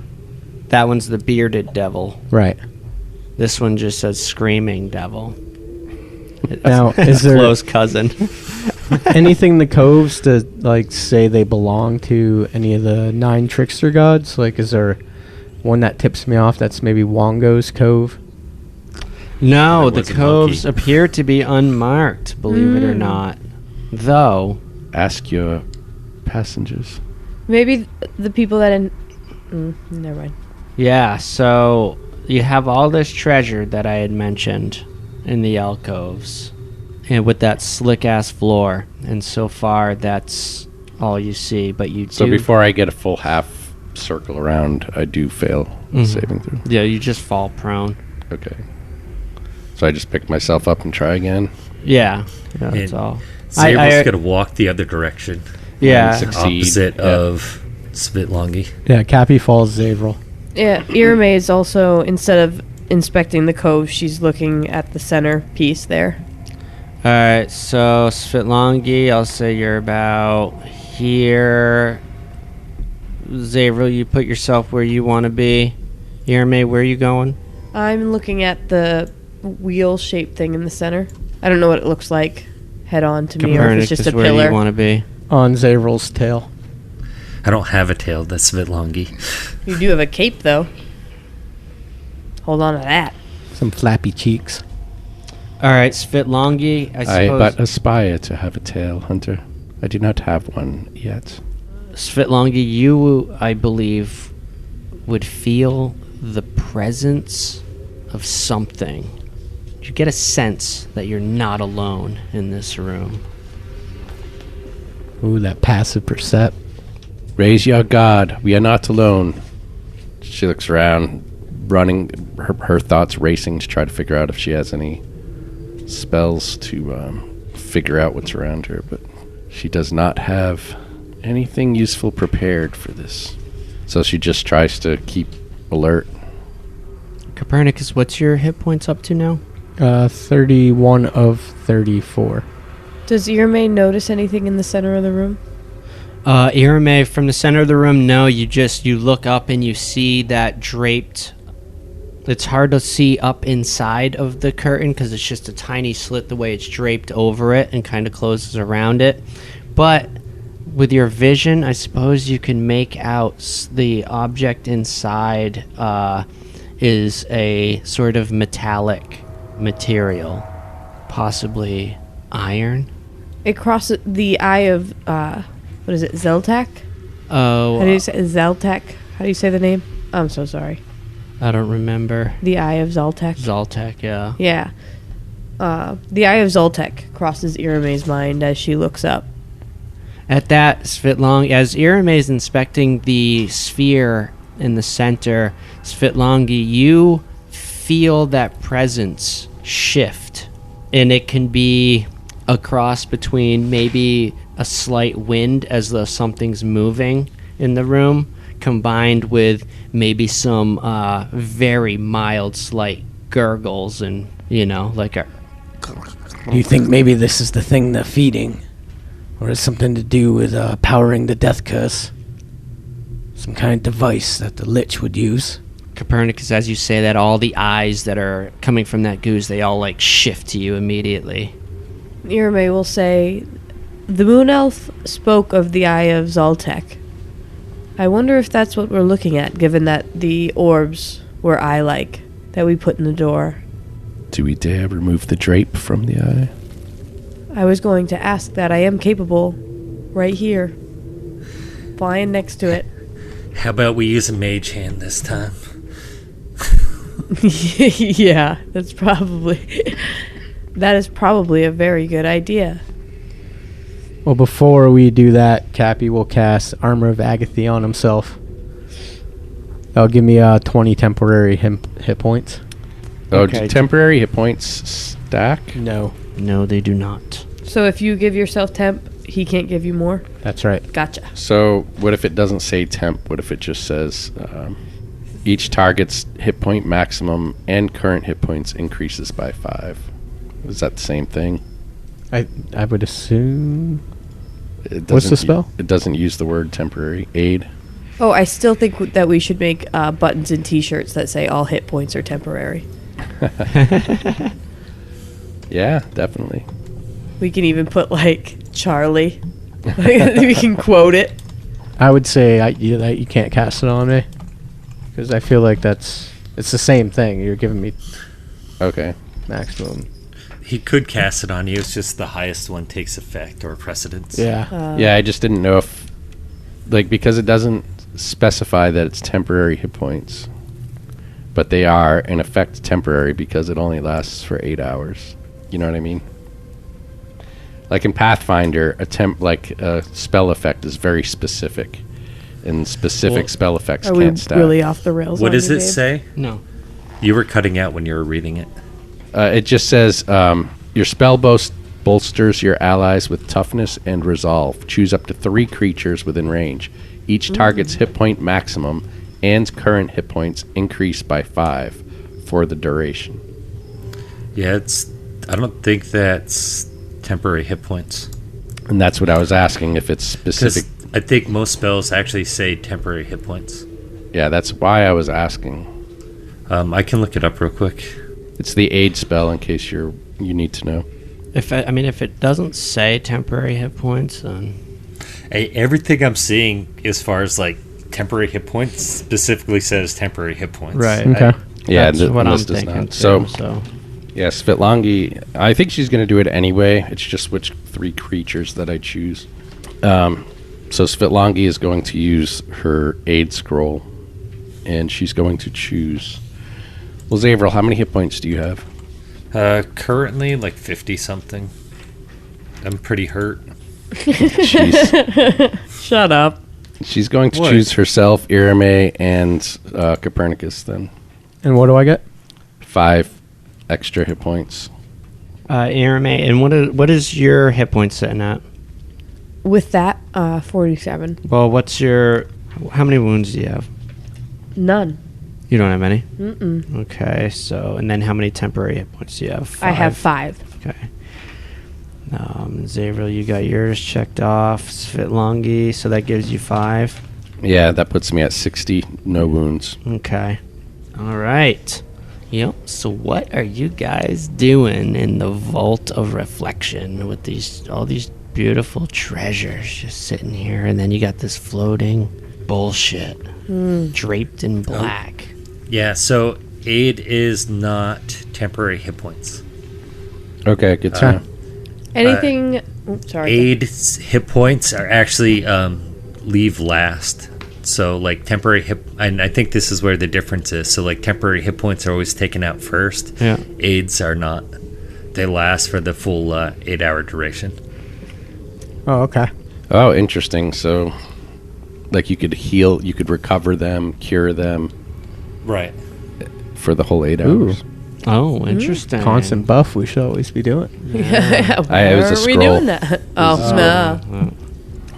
that one's the bearded devil. Right. This one just says screaming devil. Now, is there Close cousin. anything in the coves to like say they belong to any of the 9 trickster gods? Like, is there one that tips me off that's maybe Wongo's cove? No, There the was a coves monkey. appear to be unmarked, believe it or not. Though, Ask your passengers. Maybe the people that... never mind. yeah, so you have all this treasure that I had mentioned in the alcoves, and with that slick-ass floor, and so far that's all you see, but you do... So before I get a full half circle around, I do fail saving through. Yeah, you just fall prone. Okay. So I just pick myself up and try again. Yeah, that's And all. Zaber's gonna walk the other direction, Yeah, Succeed. opposite Yeah. of Svitlongi. Yeah, Cappy falls Zavril. Yeah, Irme is also, instead of inspecting the cove, she's looking at the center piece there. Alright, so Svitlongi, I'll say you're about here. Zavril, you put yourself where you want to be. Irme, where are you going? I'm looking at the wheel-shaped thing in the center. I don't know what it looks like head on to me, or if it's just a where do pillar. you want to be? On Zavril's tail. I don't have a tail. That's Svitlongi. You do have a cape, though. Hold on to that. Some flappy cheeks. Alright, Svitlongi, I I suppose. but aspire to have a tail, Hunter. I do not have one yet. Svitlongi, you, I believe, would feel the presence of something. You get a sense that you're not alone in this room. Ooh, that passive percept. Raise your guard. We are not alone. She looks around, running, her thoughts racing to try to figure out if she has any spells to figure out what's around her, but she does not have anything useful prepared for this. So she just tries to keep alert. Copernicus, what's your hit points up to now? 31 of 34. Does Irme notice anything in the center of the room? Irme, from the center of the room, no, you look up and you see that draped. It's hard to see up inside of the curtain because it's just a tiny slit the way it's draped over it and kind of closes around it. But with your vision, I suppose you can make out the object inside is a sort of metallic material, possibly iron. It crosses the eye of, what is it, Zeltak? Oh, How do you say Zeltak? How do you say the name? I'm so sorry. I don't remember. The eye of Zoltek. Zoltek, yeah. Yeah. The eye of Zoltek crosses Irme's mind as she looks up. At that, Svitlong, as Irme is inspecting the sphere in the center, Svitlongi, you feel that presence shift. And it can be a cross between maybe a slight wind as though something's moving in the room, combined with maybe some very mild, slight gurgles and, like a... Do you think maybe this is the thing they're feeding? Or has something to do with powering the death curse? Some kind of device that the Lich would use? Copernicus, as you say that, all the eyes that are coming from that goose, they all, shift to you immediately. Irme will say, the moon elf spoke of the eye of Zoltek. I wonder if that's what we're looking at, given that the orbs were eye-like that we put in the door. Do we dare remove the drape from the eye? I was going to ask that. I am capable. Right here. Flying next to it. How about we use a mage hand this time? Yeah, that is probably a very good idea. Well, before we do that, Cappy will cast Armor of Agatha on himself. That'll give me 20 temporary hit points. Oh, Okay. do temporary hit points stack? No, No, they do not. So if you give yourself temp, he can't give you more? that's right. Gotcha. So what if it doesn't say temp? What if it just says each target's hit point maximum and current hit points increases by 5? Is that the same thing? I would assume. It What's the doesn't spell? It doesn't use the word temporary. Aid. Oh, I still think that we should make buttons and t-shirts that say all hit points are temporary. Yeah, definitely. We can even put, Charlie. We can quote it. I would say you can't cast it on me. Because I feel like it's the same thing. You're giving me Okay. maximum. He could cast it on you. It's just the highest one takes effect or precedence. Yeah. Yeah, I just didn't know if, because it doesn't specify that it's temporary hit points, but they are in effect temporary because it only lasts for 8 hours. You know what I mean? Like in Pathfinder, a spell effect is very specific, and specific spell effects Are we can't stack. really off the rails? What on does you, it Dave? say? No. You were cutting out when you were reading it. It just says your spell bolsters your allies with toughness and resolve. Choose up to 3 creatures within range. Each target's hit point maximum and current hit points increase by 5 for the duration. Yeah, I don't think that's temporary hit points. And that's what I was asking, if it's Because specific. I think most spells actually say temporary hit points. Yeah, that's why I was asking. I can look it up real quick. It's the aid spell in case you need to know. If it doesn't say temporary hit points, then Everything I'm seeing as far as temporary hit points specifically says temporary hit points. right. Okay. Yeah, That's what I'm this does thinking. not. Too, So, yeah, Svitlongi, I think she's going to do it anyway. It's just which 3 creatures that I choose. So Svitlongi is going to use her aid scroll, and she's going to choose... Well, Zavril, how many hit points do you have? Currently 50 something. I'm pretty hurt. Jeez. Shut up. She's going to What? choose herself, Irame, and Copernicus then. And what do I get? 5 extra hit points. Irame, and what is your hit points sitting at? With that, 47. Well, how many wounds do you have? None. You don't have any? Mm-mm. Okay, so, and then how many temporary hit points do you have? I have 5. Okay. Zavril, you got yours checked off. Svitlongi, so that gives you 5. Yeah, that puts me at 60, no wounds. Okay. All right. Yep. So what are you guys doing in the Vault of Reflection with all these beautiful treasures just sitting here, and then you got this floating bullshit draped in black. Yeah, so aid is not temporary hit points. Okay, good to know. Anything... sorry. Aid's hit points are actually leave last. So, like, temporary hit... And I think this is where the difference is. So, like, temporary hit points are always taken out first. Yeah. Aids are not. They last for the full 8-hour duration. Oh, okay. Oh, interesting. So, like, you could heal, you could recover them, cure them Right. for the whole 8 hours. Oh, interesting. Constant buff we should always be doing. It was a are we scroll. doing that? Oh, no.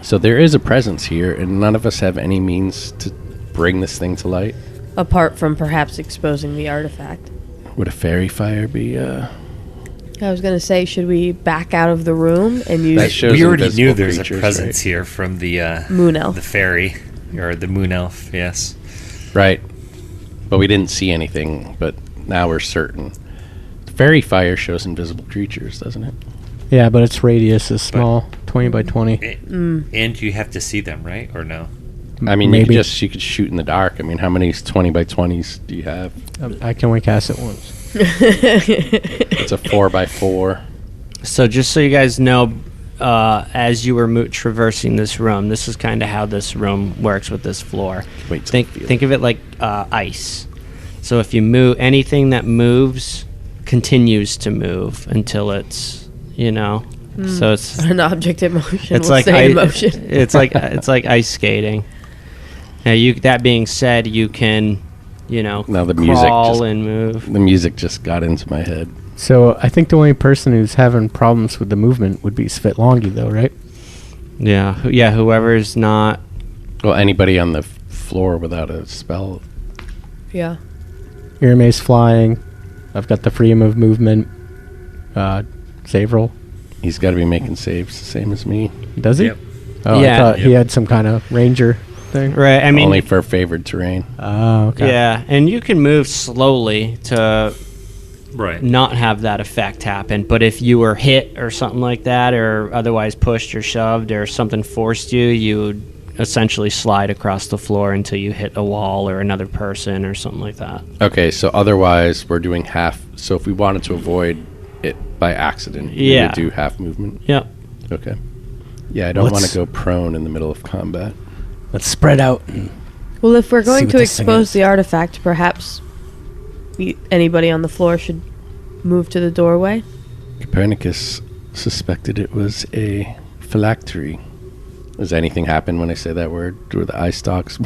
So there is a presence here, and none of us have any means to bring this thing to light. Apart from perhaps exposing the artifact. Would a fairy fire be... I was going to say, should we back out of the room and That use shows We already invisible knew there's a creatures, presence right? here from the Moon Elf? the fairy, or the moon elf, yes. Right. But we didn't see anything, but now we're certain. Fairy fire shows invisible creatures, doesn't it? Yeah, but its radius is small, 20 by 20. And you have to see them, right? Or no? I mean, Maybe. you could shoot in the dark. I mean, how many 20 by 20s do you have? I can only cast it once. It's a 4 by 4. So just so you guys know, as you were traversing this room, this is kind of how this room works with this floor. Wait till you feel Think of it like ice. So if you move, anything that moves continues to move until it's, so it's an object in motion? it's will like stay in motion. it's like ice skating. Now, that being said, you can, Now the music crawl just- and move. The music just got into my head. So I think the only person who's having problems with the movement would be Svitlongi, though, right? Yeah, whoever's not. Well, anybody on the floor without a spell. Yeah. Irame's flying. I've got the freedom of movement. Zavril. He's got to be making saves the same as me. Does he? Yep. Oh, Yeah. I thought he had some kind of ranger thing. Right, I mean, Only for favored terrain. Oh, okay. yeah, and you can move slowly to Right. not have that effect happen. But if you were hit or something like that, or otherwise pushed or shoved, or something forced you, you would essentially slide across the floor until you hit a wall or another person or something like that. Okay, so otherwise we're doing half. So if we wanted to avoid it by accident, we Yeah. would do half movement. Yep. Okay. Yeah, I don't want Let's- to go prone in the middle of combat. Let's spread out. And Well, if we're See going what to this thing expose is. the artifact, perhaps anybody on the floor should move to the doorway. Copernicus suspected it was a phylactery. Does anything happen when I say that word? Do the eye stalks?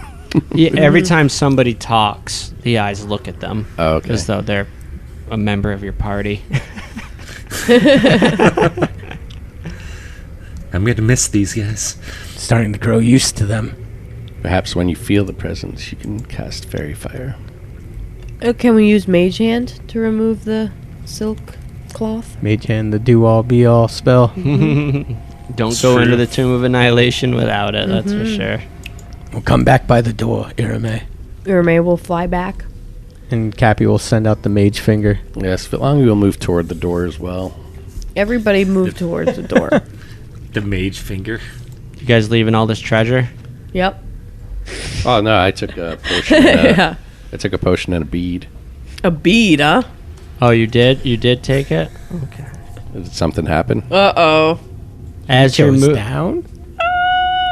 Yeah, every time somebody talks, the eyes look at them Oh, okay. as though they're a member of your party. I'm going to miss these guys. Starting to grow used to them. Perhaps when you feel the presence, you can cast fairy fire. Can we use Mage Hand to remove the silk cloth? Mage Hand, the do-all, be-all spell. Don't It's go true. into the Tomb of Annihilation without it, that's for sure. We'll come back by the door, Irame. Urme will fly back. And Cappy will send out the mage finger. Yes, Philangi will move toward the door as well. Everybody move towards the door. The mage finger. You guys leaving all this treasure? Yep. Oh no, I took a potion. Yeah. I took a potion and a bead. A bead, huh? Oh, you did? You did take it? Did something happen? Uh-oh. As you're Goes down?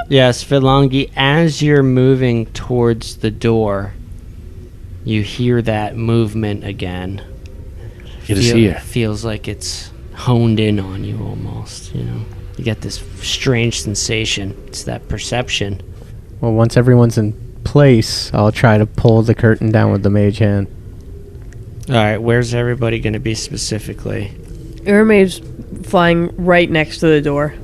Yes, Philangi, as you're moving towards the door, you hear that movement again. It is here. Feels like it's honed in on you almost, You get this strange sensation. It's that perception. Well, once everyone's in place, I'll try to pull the curtain down with the mage hand. All right, where's everybody going to be specifically? Irme's flying right next to the door.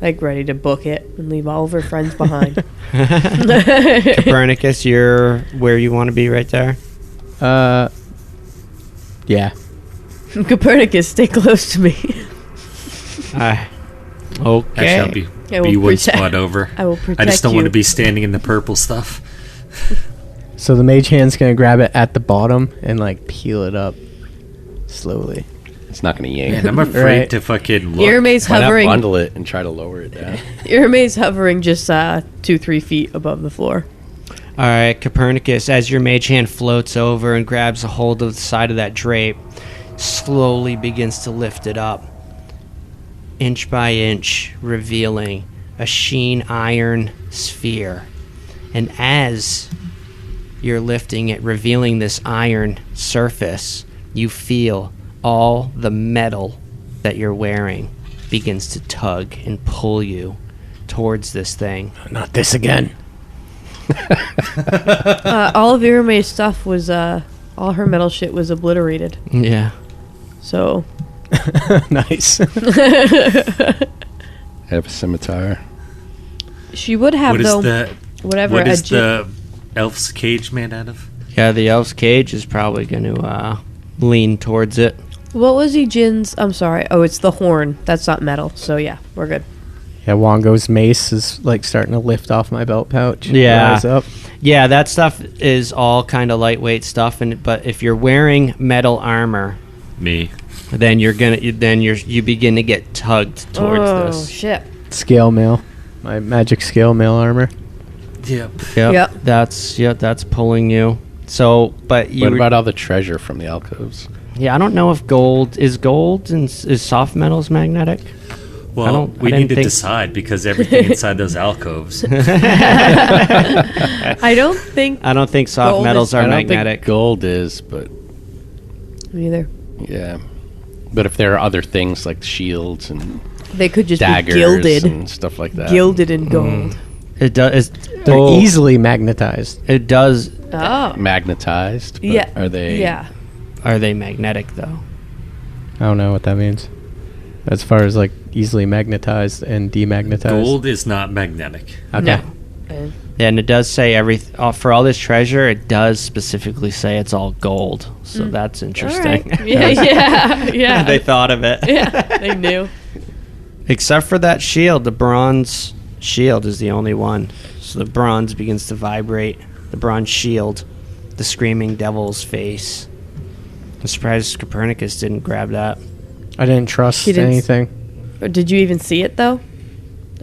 Like, ready to book it and leave all of her friends behind. Copernicus, you're where you want to be right there? Yeah. Copernicus, stay close to me. Okay. Actually, I I'll will be one protect- spot over. I will protect I just don't want you. to be standing in the purple stuff. So the mage hand's gonna grab it at the bottom and like peel it up slowly. It's not going to yank. And I'm afraid Right. to fucking look. Irme's Why not hovering. bundle it and try to lower it down? Irme's hovering just 2-3 feet above the floor. All right, Copernicus, as your mage hand floats over and grabs a hold of the side of that drape, slowly begins to lift it up, inch by inch, revealing a sheen iron sphere. And as you're lifting it, revealing this iron surface, you feel all the metal that you're wearing begins to tug and pull you towards this thing. Not this again. All of Irme's stuff was, all her metal shit was obliterated. Yeah. So, Nice. I have a scimitar. she would have, What is though, the whatever. what a is gi- the elf's cage made out of? Yeah, the elf's cage is probably going to lean towards it. What was Jin's? I'm sorry. Oh, it's the horn. That's not metal. So, yeah, we're good. Yeah, Wongo's mace is like starting to lift off my belt pouch. Yeah. Rise up. Yeah, that stuff is all kind of lightweight stuff, but if you're wearing metal armor, Me. then you begin to get tugged towards oh, this. shit. Scale mail. My magic scale mail armor. Yep. Yep. That's pulling you. So, but you What about all the treasure from the alcoves? yeah, I don't know if gold and is soft metals magnetic. Well, I we didn't need to think- decide because everything inside those alcoves. I don't think I don't think soft Gold metals is- are I don't magnetic. think gold is, but either. yeah. But if there are other things like shields and They could just daggers be gilded. and stuff like that. Gilded in gold. It does. They're oh, easily magnetized. It does. Oh. Magnetized. But Yeah. Are they? Yeah. Are they magnetic though? I don't know what that means. As far as like easily magnetized and demagnetized. Gold is not magnetic. Okay. No. Yeah, and it does say for all this treasure, it does specifically say it's all gold. So that's interesting. All right. Yeah. Yeah. They thought of it. yeah. They knew. Except for that shield, the bronze shield is the only one. So the bronze begins to vibrate. The bronze shield, the screaming devil's face. I'm surprised Copernicus didn't grab that. I didn't trust He didn't anything. Or did you even see it though?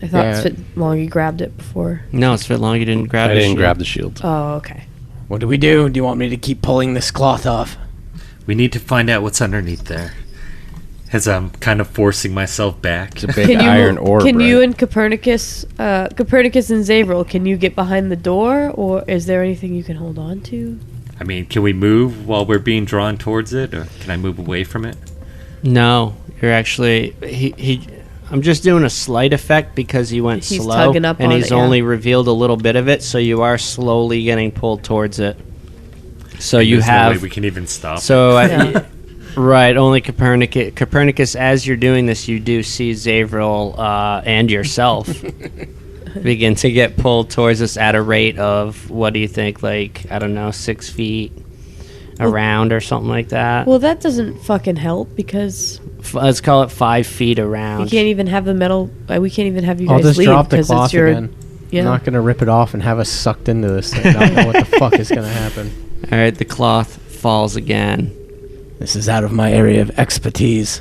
I thought Yeah. Longy grabbed it before. No, it's fit long you didn't grab I the didn't shield. grab the shield. Oh, okay. What do we do? Do you want me to keep pulling this cloth off? We need to find out what's underneath there. As I'm kind of forcing myself back. It's a big iron orb. Can you right? and Copernicus and Zavril, can you get behind the door, or is there anything you can hold on to? I mean, can we move while we're being drawn towards it, or can I move away from it? No, you're actually I'm just doing a slight effect because he went He's slow tugging up and on he's it, yeah. only revealed a little bit of it, so you are slowly getting pulled towards it. So you There's no have way we can even stop. so Yeah. right, only Copernicus. As you're doing this, you do see Zavril and yourself begin to get pulled towards us at a rate of, what do you think, like, I don't know, 6 feet around or something like that. Well, that doesn't fucking help because Let's call it 5 feet we around. can't even have the metal. We can't even have you I'll guys just leave drop the because cloth it's your. again. Yeah. I'm not gonna rip it off and have us sucked into this thing. I don't know what the fuck is gonna happen. All right, the cloth falls again. This is out of my area of expertise.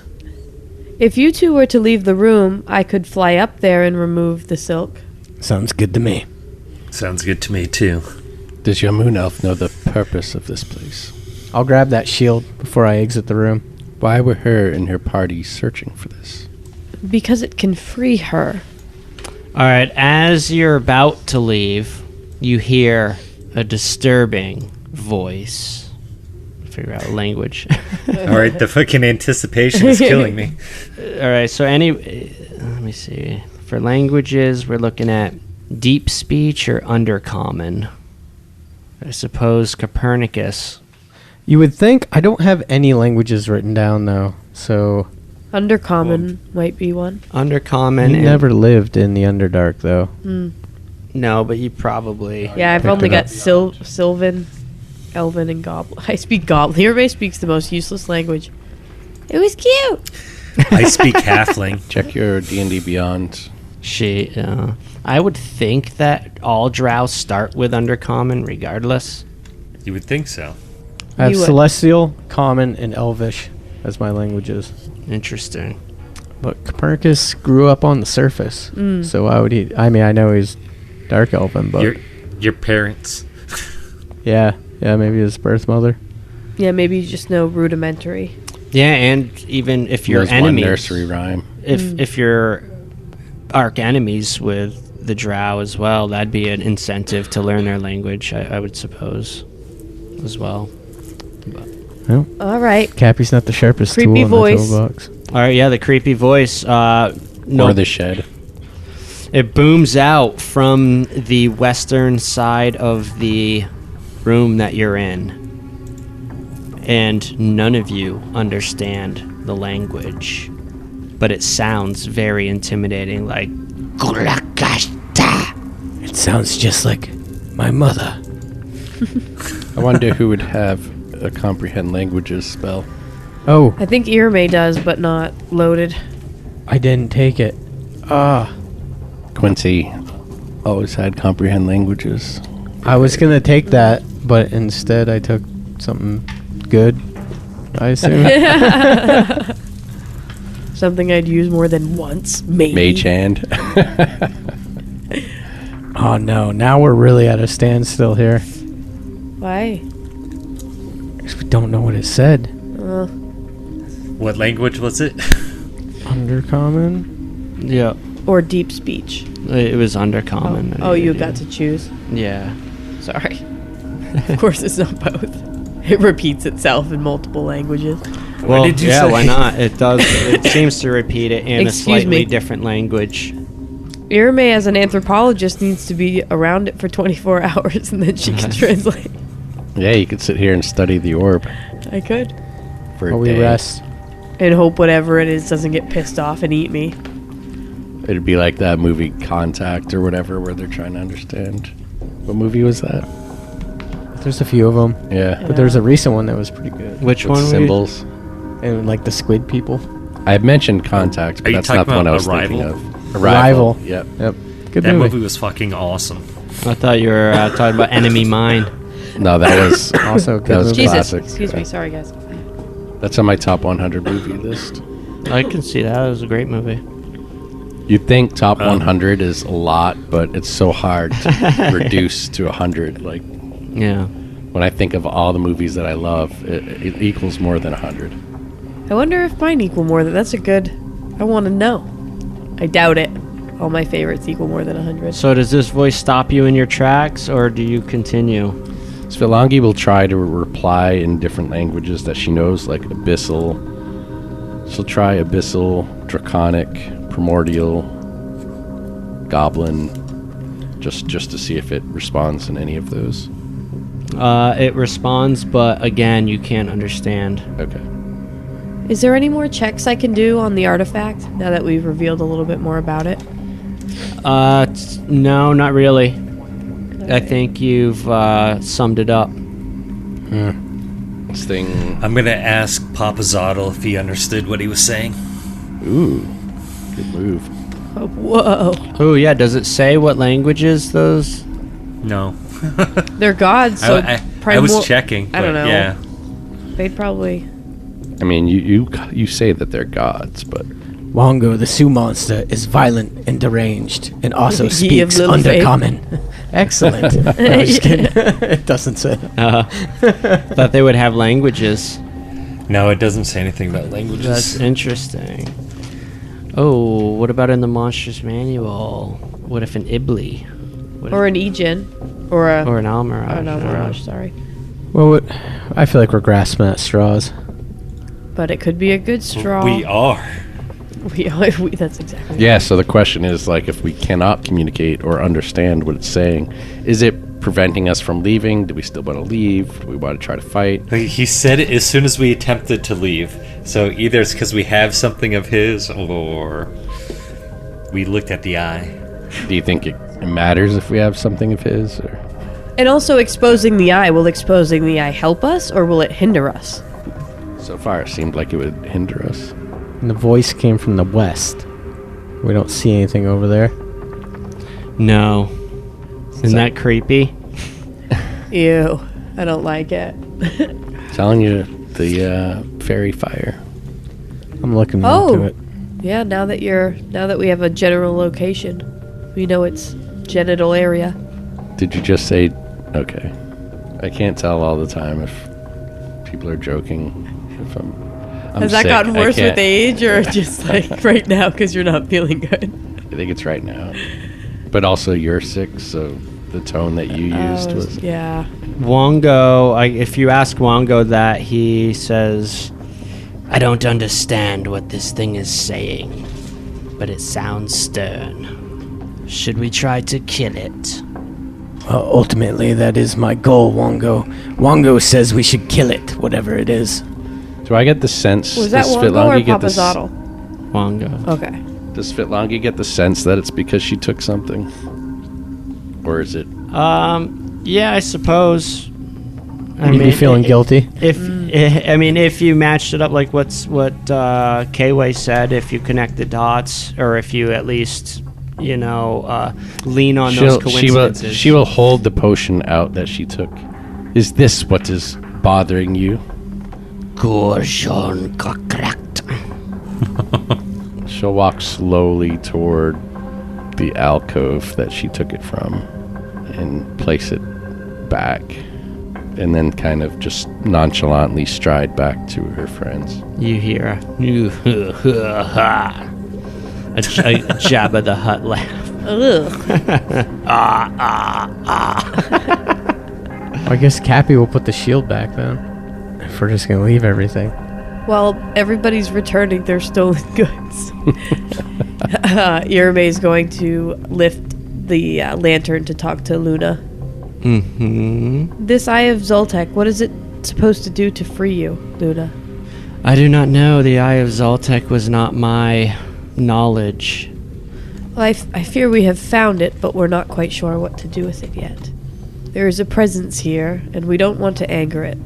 If you two were to leave the room, I could fly up there and remove the silk. Sounds good to me. Sounds good to me, too. Does your moon elf know the purpose of this place? I'll grab that shield before I exit the room. Why were her and her party searching for this? Because it can free her. All right, as you're about to leave, you hear a disturbing voice. Figure out language. All right, the fucking anticipation is killing me. All right, so let me see. For languages, we're looking at deep speech or undercommon? I suppose Copernicus. You would think I don't have any languages written down though, so Undercommon might be one. Undercommon. he and- never lived in the Underdark though. No, but you probably. Yeah, I've Picked only it got up. Sylvan, Elven, and Goblin. I speak Goblin. Everybody speaks the most useless language. It was cute. I speak halfling. Check your D&D Beyond. I would think that all drow start with undercommon regardless. You would think so. I have You would. Celestial, Common, and Elvish as my languages. Interesting. But Copernicus grew up on the surface, so why would he? I mean, I know he's Dark Elven, but Your parents. yeah, maybe his birth mother. Yeah, maybe you just know rudimentary. Yeah, and even if you're Knows one enemies, nursery rhyme. if you're arch enemies with the drow as well, that'd be an incentive to learn their language, I would suppose, as well. Well, All right. Cappy's not the sharpest Creepy tool in voice. the toolbox. All right, yeah, the creepy voice. Or the shed. It booms out from the western side of the room that you're in. And none of you understand the language. But it sounds very intimidating, like... It sounds just like my mother. I wonder who would have a comprehend languages spell. Oh, I think Irme does, but not loaded. I didn't take it. Quincy always had comprehend languages. I was gonna take that, but instead I took something good. I assume. Something I'd use more than once, maybe. Mage hand. Oh no! Now we're really at a standstill here. Why? 'Cause we don't know what it said. What language was it? Undercommon. Yeah, Or deep speech. it was undercommon. Oh, you got to choose. Yeah. Sorry. Of course, it's not both. It repeats itself in multiple languages. Well, did you yeah, say? why not? It does. It seems to repeat it in Excuse a slightly me. different language. Irme, as an anthropologist, needs to be around it for 24 hours, and then she can translate. Yeah, you could sit here and study the orb I could. for While a we day. rest. And hope whatever it is doesn't get pissed off and eat me. It'd be like that movie Contact or whatever, where they're trying to understand. What movie was that? There's a few of them, Yeah. but there's a recent one that was pretty good. Which With one? symbols. And like the squid people. I had mentioned Contact, but Are you that's not the talking one I about was thinking Arrival? of. Arrival. Yep. Yep. Good That movie. movie was fucking awesome. I thought you were talking about Enemy Mine. No, that was Also a good that was movie. Jesus. classic. Excuse me. Sorry, guys. That's on my top 100 movie list. I can see that. It was a great movie. You'd think top 100 is a lot, but it's so hard to reduce to 100. Like, Yeah. when I think of all the movies that I love, it equals more than 100. I wonder if mine equal more than that's a good. I want to know. I doubt it. All my favorites equal more than 100. So does this voice stop you in your tracks, or do you continue? Svilangi will try to reply in different languages that she knows, like Abyssal. She'll try Abyssal, Draconic, Primordial, Goblin, just to see if it responds in any of those. It responds, but again, you can't understand. Okay. Is there any more checks I can do on the artifact now that we've revealed a little bit more about it? No, not really. I think you've summed it up. This thing. I'm gonna ask Papa Zottle if he understood what he was saying. Ooh. Good move. Oh, whoa. Oh yeah, does it say what languages those? No. They're gods, so I was checking. I don't but know. Yeah. They'd probably. I mean, you say that they're gods, but Wongo, the Sioux monster, is violent and deranged, and also Ye of speaks little faith. undercommon. Excellent. No, I'm just kidding. It doesn't say. Thought they would have languages. No, it doesn't say anything about languages. That's interesting. Oh, what about in the Monsters Manual? What if an Ibli? What Or if- an Egen. Or a. or an Almirage? I don't know, Mirage, sorry. Well, I feel like we're grasping at straws. But it could be a good straw. We are. That's exactly. Yeah, so the question is, like, if we cannot communicate or understand what it's saying, is it preventing us from leaving? Do we still want to leave? Do we want to try to fight? He said it as soon as we attempted to leave. So either it's because we have something of his, or we looked at the eye. Do you think it matters if we have something of his? Or? And also exposing the eye. Will exposing the eye help us, or will it hinder us? So far, it seemed like it would hinder us. And the voice came from the west. We don't see anything over there. No. Isn't that creepy? Ew. I don't like it. Telling you the fairy fire. I'm looking Oh. into it. Yeah, now that we have a general location, we know its genital area. Did you just say... Okay. I can't tell all the time if people are joking. If I'm Has that sick. gotten I worse can't- with age, or just like right now because you're not feeling good? I think it's right now. But also you're sick, so the tone that you used was... Yeah. Wongo, if you ask Wongo that, he says, I don't understand what this thing is saying, but it sounds stern. Should we try to kill it? Ultimately, that is my goal, Wongo. Wongo says we should kill it, whatever it is. Do I get the sense... Was that does Wongo or Fitlangi get the s- Papazaddle? Wongo. Okay. Does Fitlangi get the sense that it's because she took something? Or is it... Yeah, I suppose. You'd be feeling guilty. If you matched it up like what K-Way said, if you connect the dots, or if you at least, lean on those coincidences. She will hold the potion out that she took. Is this what is bothering you? Gorshon Kakrakt. She'll walk slowly toward the alcove that she took it from and place it back, and then kind of just nonchalantly stride back to her friends. You hear a Jabba the Hutt laugh. I guess Cappy will put the shield back then. If we're just gonna leave everything. Well, everybody's returning their stolen goods. Irame's going to lift the lantern to talk to Luna. Mm-hmm. This Eye of Zoltek, what is it supposed to do to free you, Luna? I do not know. The Eye of Zoltek was not my knowledge. Well, I fear we have found it, but we're not quite sure what to do with it yet. There is a presence here, and we don't want to anger it.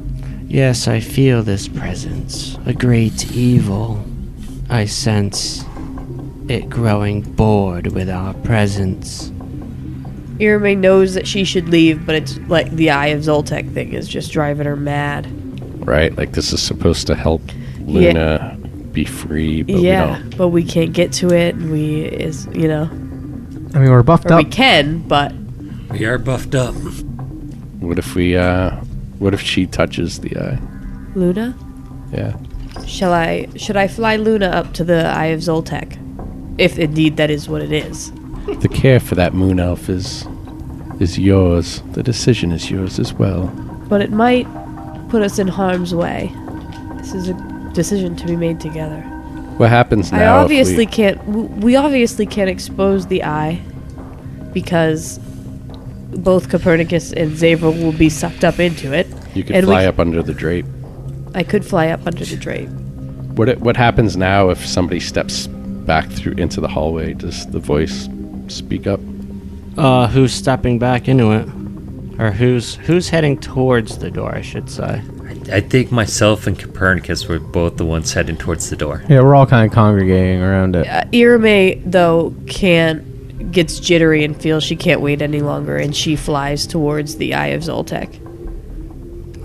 Yes, I feel this presence. A great evil. I sense it growing bored with our presence. Irame knows that she should leave, but it's like the Eye of Zoltek thing is just driving her mad. Right? Like, this is supposed to help Luna be free, but we don't. But we can't get to it, and I mean, we're buffed or up. we can, but We are buffed up. What if she touches the eye? Luna? Yeah. Should I fly Luna up to the Eye of Zoltek? If indeed that is what it is. The care for that moon elf is yours. The decision is yours as well. But it might put us in harm's way. This is a decision to be made together. What happens now? We obviously if can't expose the eye because both Copernicus and Xavier will be sucked up into it. you could and fly up under the drape? I could fly up under the drape. What happens now if somebody steps back through into the hallway? Does the voice speak up? Who's stepping back into it? Or who's heading towards the door, I should say. I think myself and Copernicus were both the ones heading towards the door. Yeah, we're all kind of congregating around it. Irame, though, gets jittery and feels she can't wait any longer, and she flies towards the Eye of Zoltek.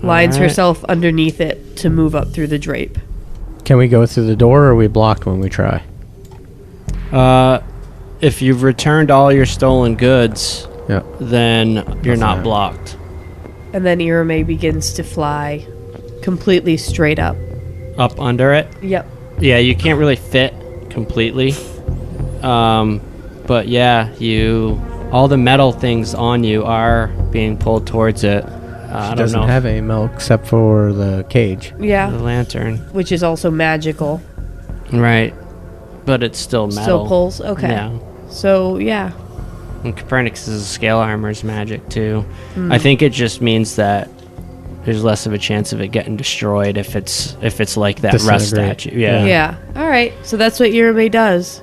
Lines Alright. herself underneath it to move up through the drape. Can we go through the door, or are we blocked when we try? If you've returned all your stolen goods, Yeah. then you're not fine. blocked. And then Irame begins to fly completely straight up. Up under it? Yep. Yeah, you can't really fit completely. But yeah, all the metal things on you are being pulled towards it. I don't Doesn't know. have any milk except for the cage. The Yeah. lantern. Which is also magical. Right. But it's still metal. Still pulls? Okay. Yeah. So, yeah. And Copernicus's scale armor is magic too. I think it just means that there's less of a chance of it getting destroyed if it's like that rust Disintegrate. statue. Yeah. Yeah. All right. So that's what Irame does.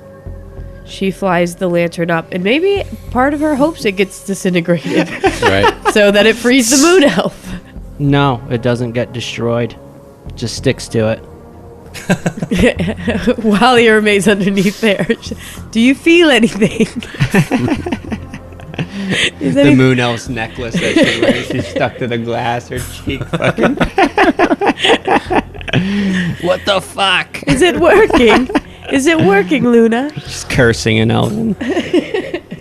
She flies the lantern up, and maybe part of her hopes it gets disintegrated Right. so that it frees the moon elf. No, it doesn't get destroyed. It just sticks to it. While Irame's underneath there. Do you feel anything? Is The any- moon elf's necklace that she wears, she's stuck to the glass, her cheek fucking. What the fuck? Is it working? Is it working, Luna? She's cursing in Elven.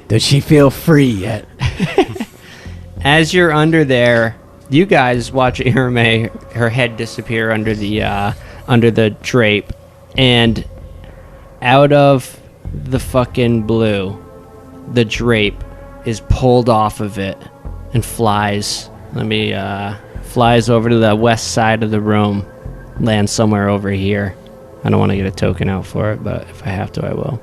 Does she feel free yet? As you're under there, you guys watch Irame, her head disappear under the drape, and out of the fucking blue, the drape is pulled off of it and flies. Flies over to the west side of the room, lands somewhere over here. I don't want to get a token out for it, but if I have to, I will.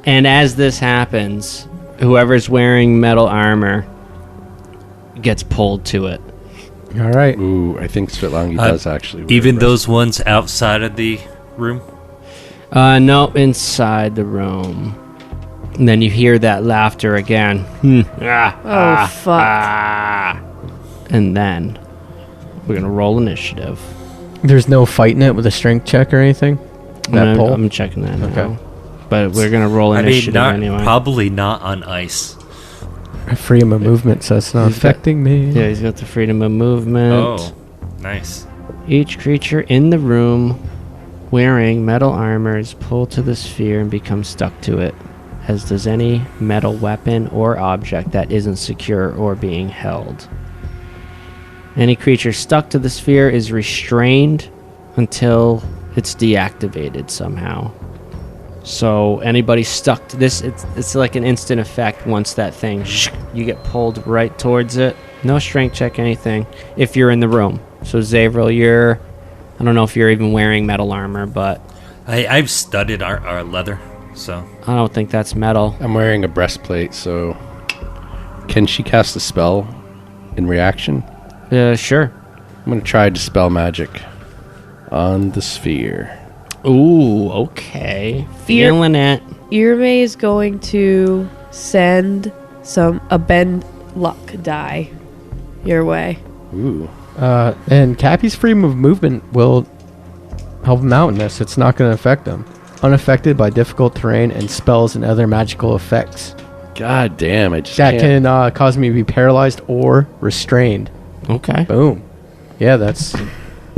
And as this happens, whoever's wearing metal armor gets pulled to it. All right. Ooh, I think Svitlongi does actually. wear Even rest- those ones outside of the room? No, inside the room. And then you hear that laughter again. Fuck. And then we're going to roll initiative. There's no fighting it with a strength check or anything? That pole? I'm checking that Okay. now. But we're going to roll I mean, initiative not, anyway. probably not on ice. Freedom of movement, so it's not He's got- affecting me. Yeah, he's got the freedom of movement. Oh, nice. Each creature in the room wearing metal armor is pulled to the sphere and becomes stuck to it, as does any metal weapon or object that isn't secure or being held. Any creature stuck to the sphere is restrained until it's deactivated somehow. So anybody stuck to this, it's like an instant effect. Once that thing, you get pulled right towards it. No strength check, anything, if you're in the room. So Zavril, I don't know if you're even wearing metal armor, but I've studied our leather, so I don't think that's metal. I'm wearing a breastplate, so can she cast a spell in reaction? Sure. I'm gonna try Dispel Magic on the sphere. Ooh, okay. Feeling it. Irame is going to send a bend luck die your way. Ooh. And Cappy's freedom of movement will help him out in this. It's not going to affect him. Unaffected by difficult terrain and spells and other magical effects. God damn, I just That can't. can cause me to be paralyzed or restrained. Okay. Boom. Yeah, that's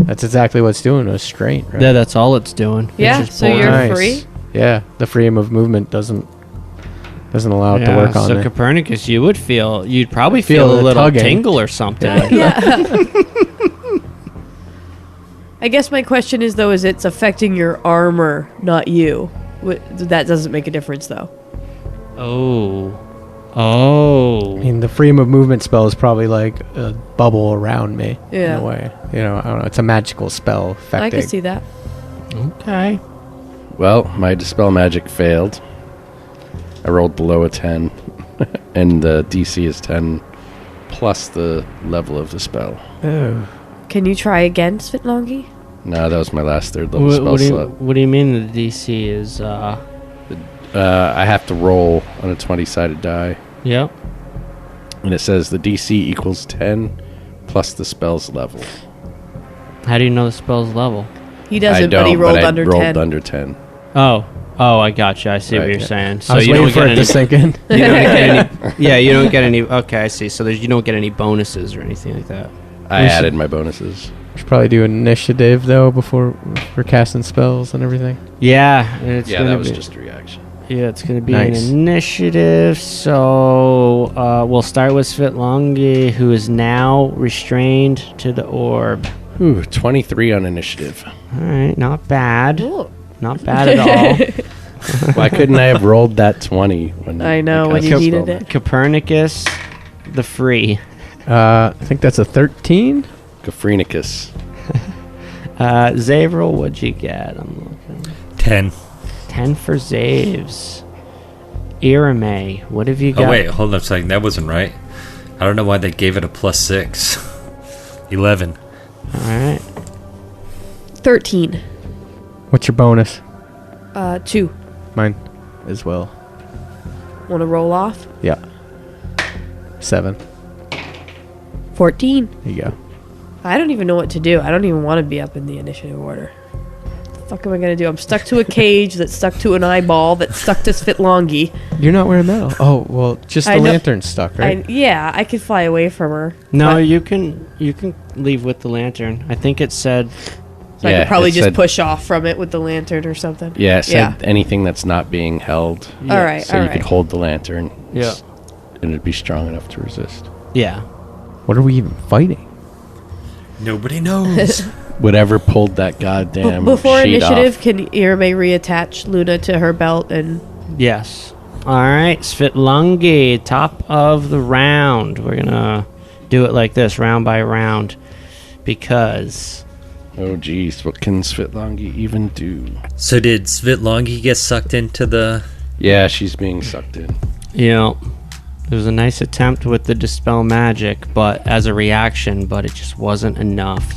exactly what it's doing. A restraint, right? Yeah, that's all it's doing. It's Yeah, just so pulling- you're Nice. free? Yeah, the freedom of movement doesn't allow it to Yeah, work on so it. Copernicus, you'd probably Feel feel a the little tugging. tingle or something. I guess my question is, though, is it's affecting your armor, not you. That doesn't make a difference, though. Oh. I mean, the freedom of movement spell is probably like a bubble around me Yeah. in a way. You know, I don't know. It's a magical spell affecting. I can see that. Okay. Well, my Dispel Magic failed. I rolled below a 10, and the DC is 10 plus the level of the spell. Oh. Can you try again, Svitlongi? No, that was my last third level What, spell slot. what do you mean the DC is, I have to roll on a 20-sided die, Yep. and it says the DC equals 10 plus the spell's level. How do you know the spell's level? He I doesn't, don't, but he rolled I under rolled 10. under 10. Oh, I gotcha. I see what Right, you're yeah. saying. I So was you waiting don't for get it any. to sink in. You don't get any. Yeah, you don't get any. Okay, I see. So you don't get any bonuses or anything like that. I We should- added my bonuses. Should probably do initiative though before we're casting spells and everything. Yeah, it's Yeah, gonna that was be, just a reaction. Yeah, it's gonna be Nice. an initiative. So we'll start with Svitlongi, who is now restrained to the orb. Ooh, 23 on initiative. All right, not bad. Ooh. Not bad at all. Why couldn't I have rolled that 20 when I know, when cast you the needed spell? it. Copernicus, the free. I think that's a 13. Gafrenicus. Zavril, what'd you get? I'm looking. 10. 10 for Zaves. Irame, what have you got? Oh, wait, hold on a second. That wasn't right. I don't know why they gave it a +6. 11. All right. 13. What's your bonus? 2. Mine as well. Want to roll off? Yeah. 7. 14. There you go. I don't even know what to do. I don't even want to be up in the initiative order. What the fuck am I going to do? I'm stuck to a cage that's stuck to an eyeball that's stuck to Svitlongi. You're not wearing metal. Oh, well, just the lantern's stuck, right? I could fly away from her. No, but- you can leave with the lantern. I think it said So I could probably just push off from it with the lantern or something. Yeah, it said anything that's not being held. All right, So all you right. could hold the lantern. Yeah. And it'd be strong enough to resist. yeah. What are we even fighting? Nobody knows. Whatever pulled that goddamn Before sheet initiative, off. can Irame reattach Luna to her belt and... Yes. All right, Svitlongi, top of the round. We're gonna do it like this, round by round, because Oh, geez. What can Svitlongi even do? So did Svitlongi get sucked into the... Yeah, she's being sucked in. there was a nice attempt with the dispel magic, but as a reaction, but it just wasn't enough.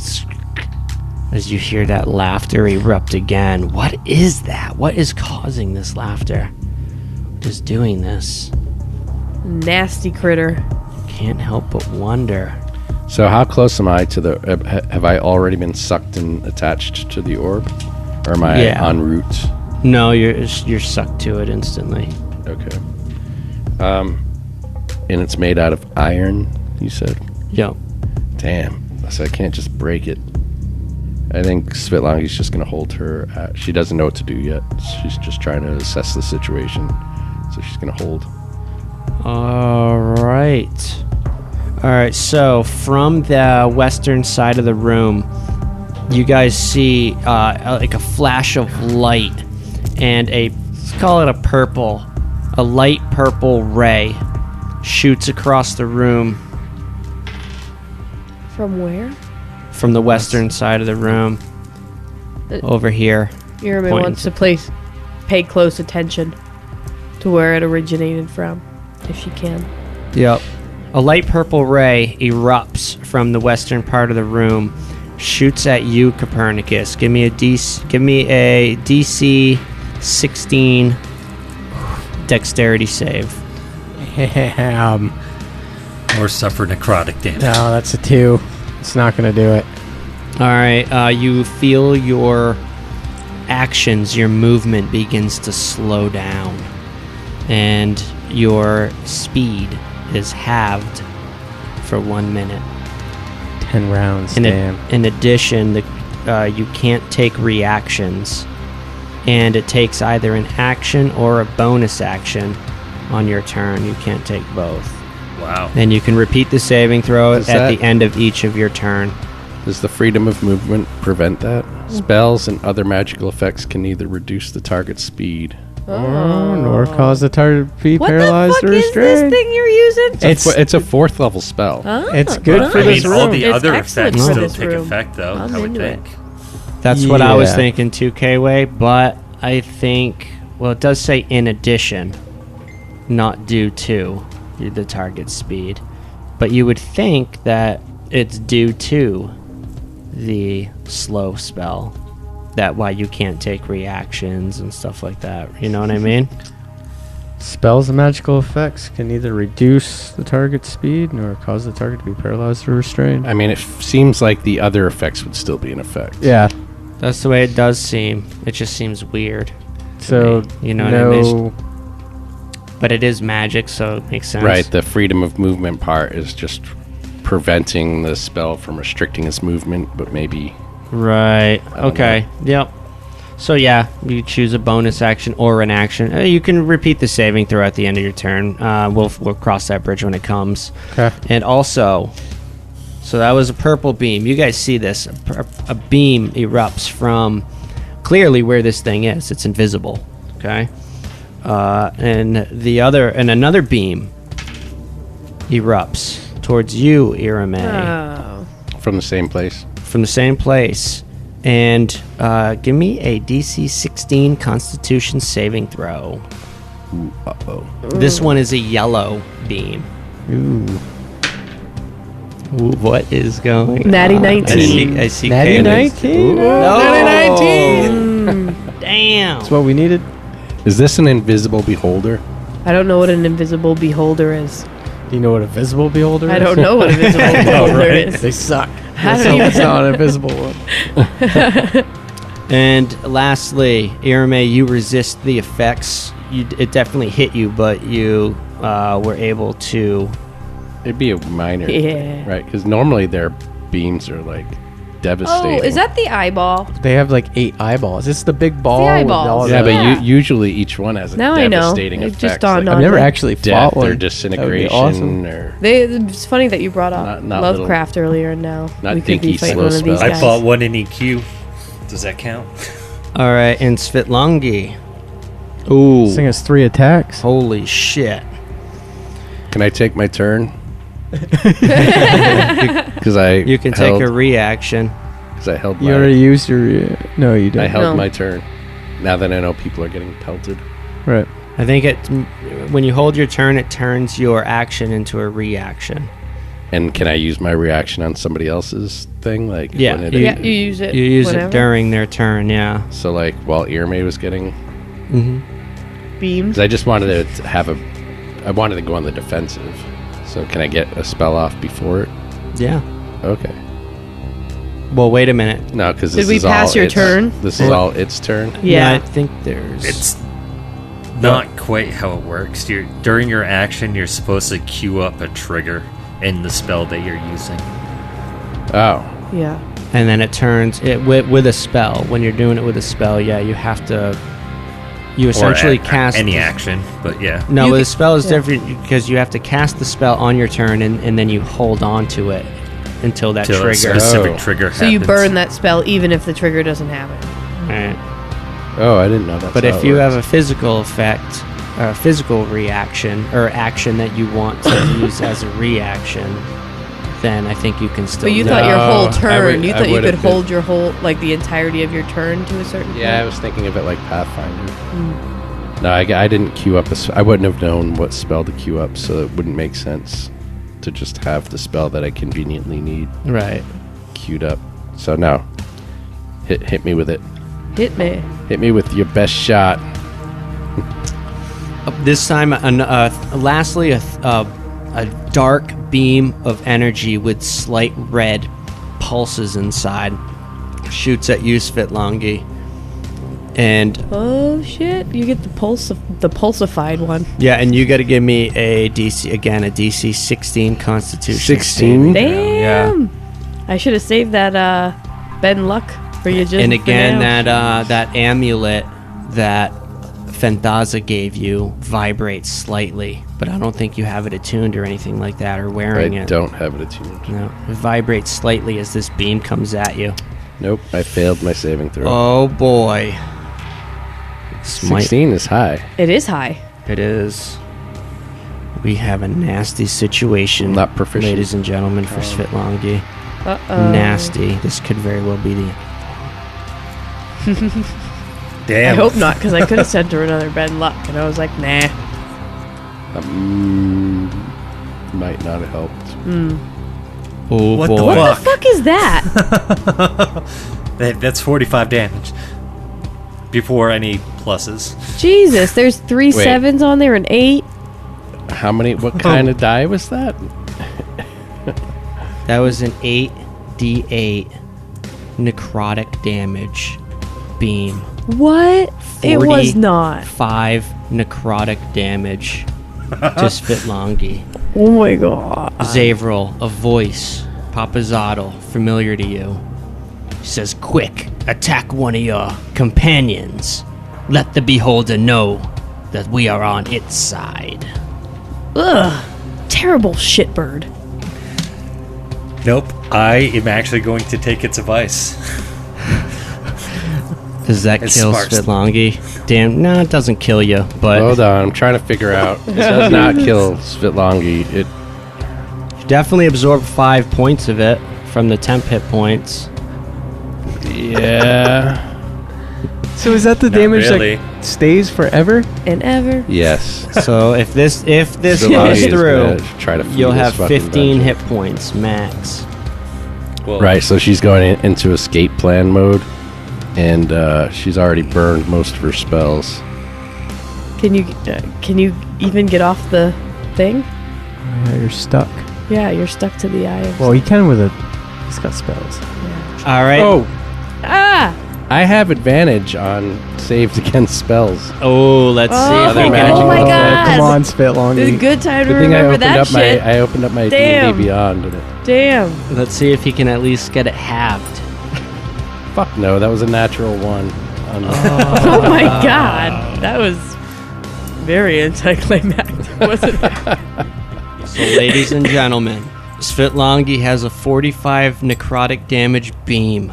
As you hear that laughter erupt again, what is that? What is causing this laughter? What is doing this? Nasty critter. Can't help but wonder. So how close am I to the... have I already been sucked and attached to the orb? Or am I en route? No, you're sucked to it instantly. Okay. And it's made out of iron, you said? Yep. Damn. So I can't just break it. I think Svitlongi's just going to hold her at... She doesn't know what to do yet. She's just trying to assess the situation. So she's going to hold. All right. All right, so from the western side of the room, you guys see like a flash of light and let's call it a light purple ray shoots across the room From where? from the western side of the room over here. Irame Pointing wants to- to pay close attention to where it originated from, if she can. Yep. A light purple ray erupts from the western part of the room, shoots at you, Copernicus. Give me a DC 16 dexterity save. Or suffer necrotic damage. No, that's a 2. It's not going to do it. All right. You feel your actions, your movement begins to slow down, and your speed is halved for 1 minute. 10 rounds, damn. In addition, you can't take reactions, and it takes either an action or a bonus action on your turn. You can't take both. Wow. And you can repeat the saving throw Is at that- the end of each of your turn. Does the freedom of movement prevent that? Spells and other magical effects can neither reduce the target's speed. Nor cause the target to be What paralyzed the or fuck is this restrained. thing you're using? It's a 4th level spell. It's good for I this mean, all room. the It's other excellent effects for still this take room. effect, though, I'm I would into it. think. That's what I was Yeah. thinking 2K way, but I think, well, it does say in addition, not due to the target's speed. But you would think that it's due to the slow spell. That why you can't take reactions and stuff like that. You know what I mean? Spells and magical effects can either reduce the target's speed nor cause the target to be paralyzed or restrained. I mean, it seems like the other effects would still be in effect. Yeah. That's the way it does seem. It just seems weird. So You know what I mean? But it is magic, so it makes sense. Right, the freedom of movement part is just preventing the spell from restricting its movement, but maybe... Right. don't Okay. Yep. So yeah, you choose a bonus action or an action. You can repeat the saving throw at the end of your turn. We'll cross that bridge when it comes. Okay. And also, so that was a purple beam. You guys see this? A beam erupts from clearly where this thing is. It's invisible. Okay. And another beam erupts towards you, Irame. Oh. From the same place. From the same place, And give me a DC 16 Constitution saving throw. Uh-oh. This one is a yellow beam. Ooh. Ooh, what is going Natty on? 19. I see Natty Candace. 19? No. Natty 19! Damn. That's what we needed. Is this an invisible beholder? I don't know what an invisible beholder is. Do you know what a visible beholder is? I don't know what a visible beholder is. They suck. I don't So even it's not an invisible one. And lastly, Irame, you resist the effects. It definitely hit you, but you were able to... It'd be a minor, Yeah. right? Because normally their beams are like devastating. Oh, is that the eyeball? They have like 8 eyeballs. It's the big ball. with eyeballs. all Yeah, the- but usually each one has a Now I know. devastating It effect. just dawned I've on never me. actually Death fought one. or That would be disintegration awesome. or It's funny that you brought up Not Lovecraft earlier, and now not we could be dinky fighting slow one of these spells. I guys. fought one in EQ. Does that count? All right, and Svitlongi. Ooh. This thing has 3 attacks. Holy shit. Can I take my turn? Because You can take a reaction. Because I held You my, already used your... no, you I didn't. held No. my turn. Now that I know people are getting pelted. Right. I think when you hold your turn, it turns your action into a reaction. And can I use my reaction on somebody else's thing? Like Yeah, when it- Yeah, you use it. You use whenever. it during their turn, yeah. So like while Irme was getting, Mm-hmm. Beams. because I just wanted to have I wanted to go on the defensive. So can I get a spell off before it? Yeah. Okay. Well, wait a minute. No, because Did this we is pass all your its- turn? This is all its turn. Yeah. I think there's... It's not quite how it works. During your action, you're supposed to queue up a trigger in the spell that you're using. Oh, Yeah. And then it turns it with a spell. When you're doing it with a spell, yeah, you have to... You essentially cast... any action, but yeah. No, You with a can- spell is yeah. different because you have to cast the spell on your turn and then you hold on to it until that Till a trigger. specific Oh. trigger So you happens. burn that spell even if the trigger doesn't have it. Right. oh, I didn't know that. But if you have a physical effect, a physical reaction or action that you want to use as a reaction, then I think you can still. But you do thought it. your No, whole I turn, would- you I thought you would could have been- hold your whole, like the entirety of your turn to a certain yeah, I point? was thinking of it like Pathfinder. No, I didn't queue up. I wouldn't have known what spell to queue up, so it wouldn't make sense to just have the spell that I conveniently need Right. queued up. So no, hit me with it. Hit me. Hit me with your best shot. This time, lastly, a dark beam of energy with slight red pulses inside shoots at you, Svitlongi. And Oh shit! You get the pulsified one. yeah, and you got to give me a DC 16 Constitution. 16? saving throw. Damn. Yeah. I should have saved that Ben Luck for you. Just And for again, now. that amulet that Fenthaza gave you vibrates slightly, but I don't think you have it attuned or anything like that, or I wearing it. don't have it attuned. No, it vibrates slightly as this beam comes at you. Nope, I failed my saving throw. Oh boy. This might- 16 is high. It is high. It is. We have a nasty situation, I'm not proficient. ladies and gentlemen, for Svitlongi. Uh-oh. Nasty. This could very well be the... Damn. I hope not, because I could have sent her another Ben Luck, and I was like, nah. Might not have helped. Oh What the boy. What the fuck is that? That's 45 damage. Before any pluses. Jesus, there's 3 Wait. 7s on there and 8. How many? What kind of die was that? That was an 8d8 necrotic damage beam. What? It was not. 5 necrotic damage to Svitlongi. Oh my god. Zavril, a voice. Papazotl, familiar to you. He says, "Quick, attack one of your companions. Let the beholder know that we are on its side." Ugh. Terrible shitbird. Nope. I am actually going to take its advice. Does that It's kill smart. Svitlongi? Damn, no, it doesn't kill you, but Hold on, I'm trying to figure out. It does not kill Svitlongi. It definitely absorb 5 points of it from the temp hit points. Yeah. So is that the Not damage really. that stays forever? And ever. Yes. So if this Philongi goes is through, gonna try to flee you'll this have fucking 15 dungeon. hit points max. Well, Right, so she's going into escape plan mode, and she's already burned most of her spells. Can you even get off the thing? Yeah, you're stuck. Yeah, you're stuck to the eye. Of Well, he can with a. He's got spells. All right. Oh, Ah! I have advantage on saves against spells. Oh, let's see Oh, if we oh can. my God. Come on, Spit It's a Longy. good time to Good thing I remember opened that up shit. I opened up my Damn. D&D Beyond. And Damn. Let's see if he can at least get it halved. fuck no, that was a natural one. Oh my god. That was very anticlimactic, wasn't it? So, ladies and gentlemen, Svitlangi has a 45 necrotic damage beam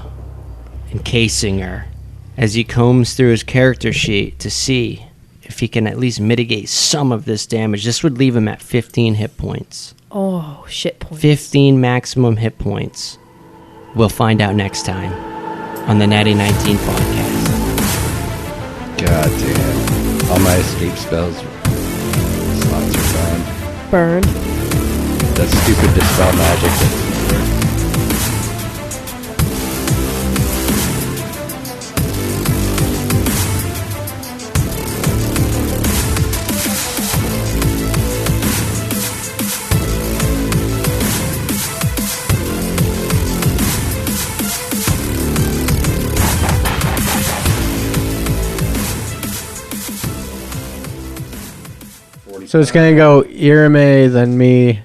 encasing her as he combs through his character sheet to see if he can at least mitigate some of this damage. This would leave him at 15 hit points. Oh, shit points. 15 maximum hit points. We'll find out next time on the Natty 19 podcast. God damn. All my escape spells slots are gone. Burned. That stupid dispel magic doesn't work. So it's gonna go Irame, then me,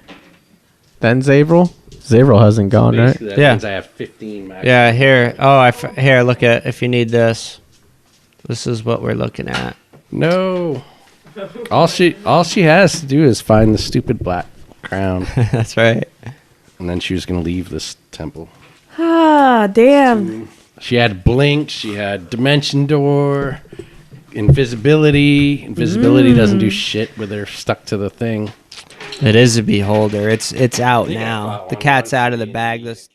then Zavril. Zavril hasn't gone, right? Basically, that Yeah. means I have 15 maximum. Yeah, here. Oh, here, look at if you need this. This is what we're looking at. No. All she has to do is find the stupid black crown, That's right. and then she was gonna leave this temple. Ah, damn. She had blink. She had dimension door, invisibility. Invisibility doesn't do shit with her stuck to the thing. It is a beholder. It's out now. The cat's out of the bag. This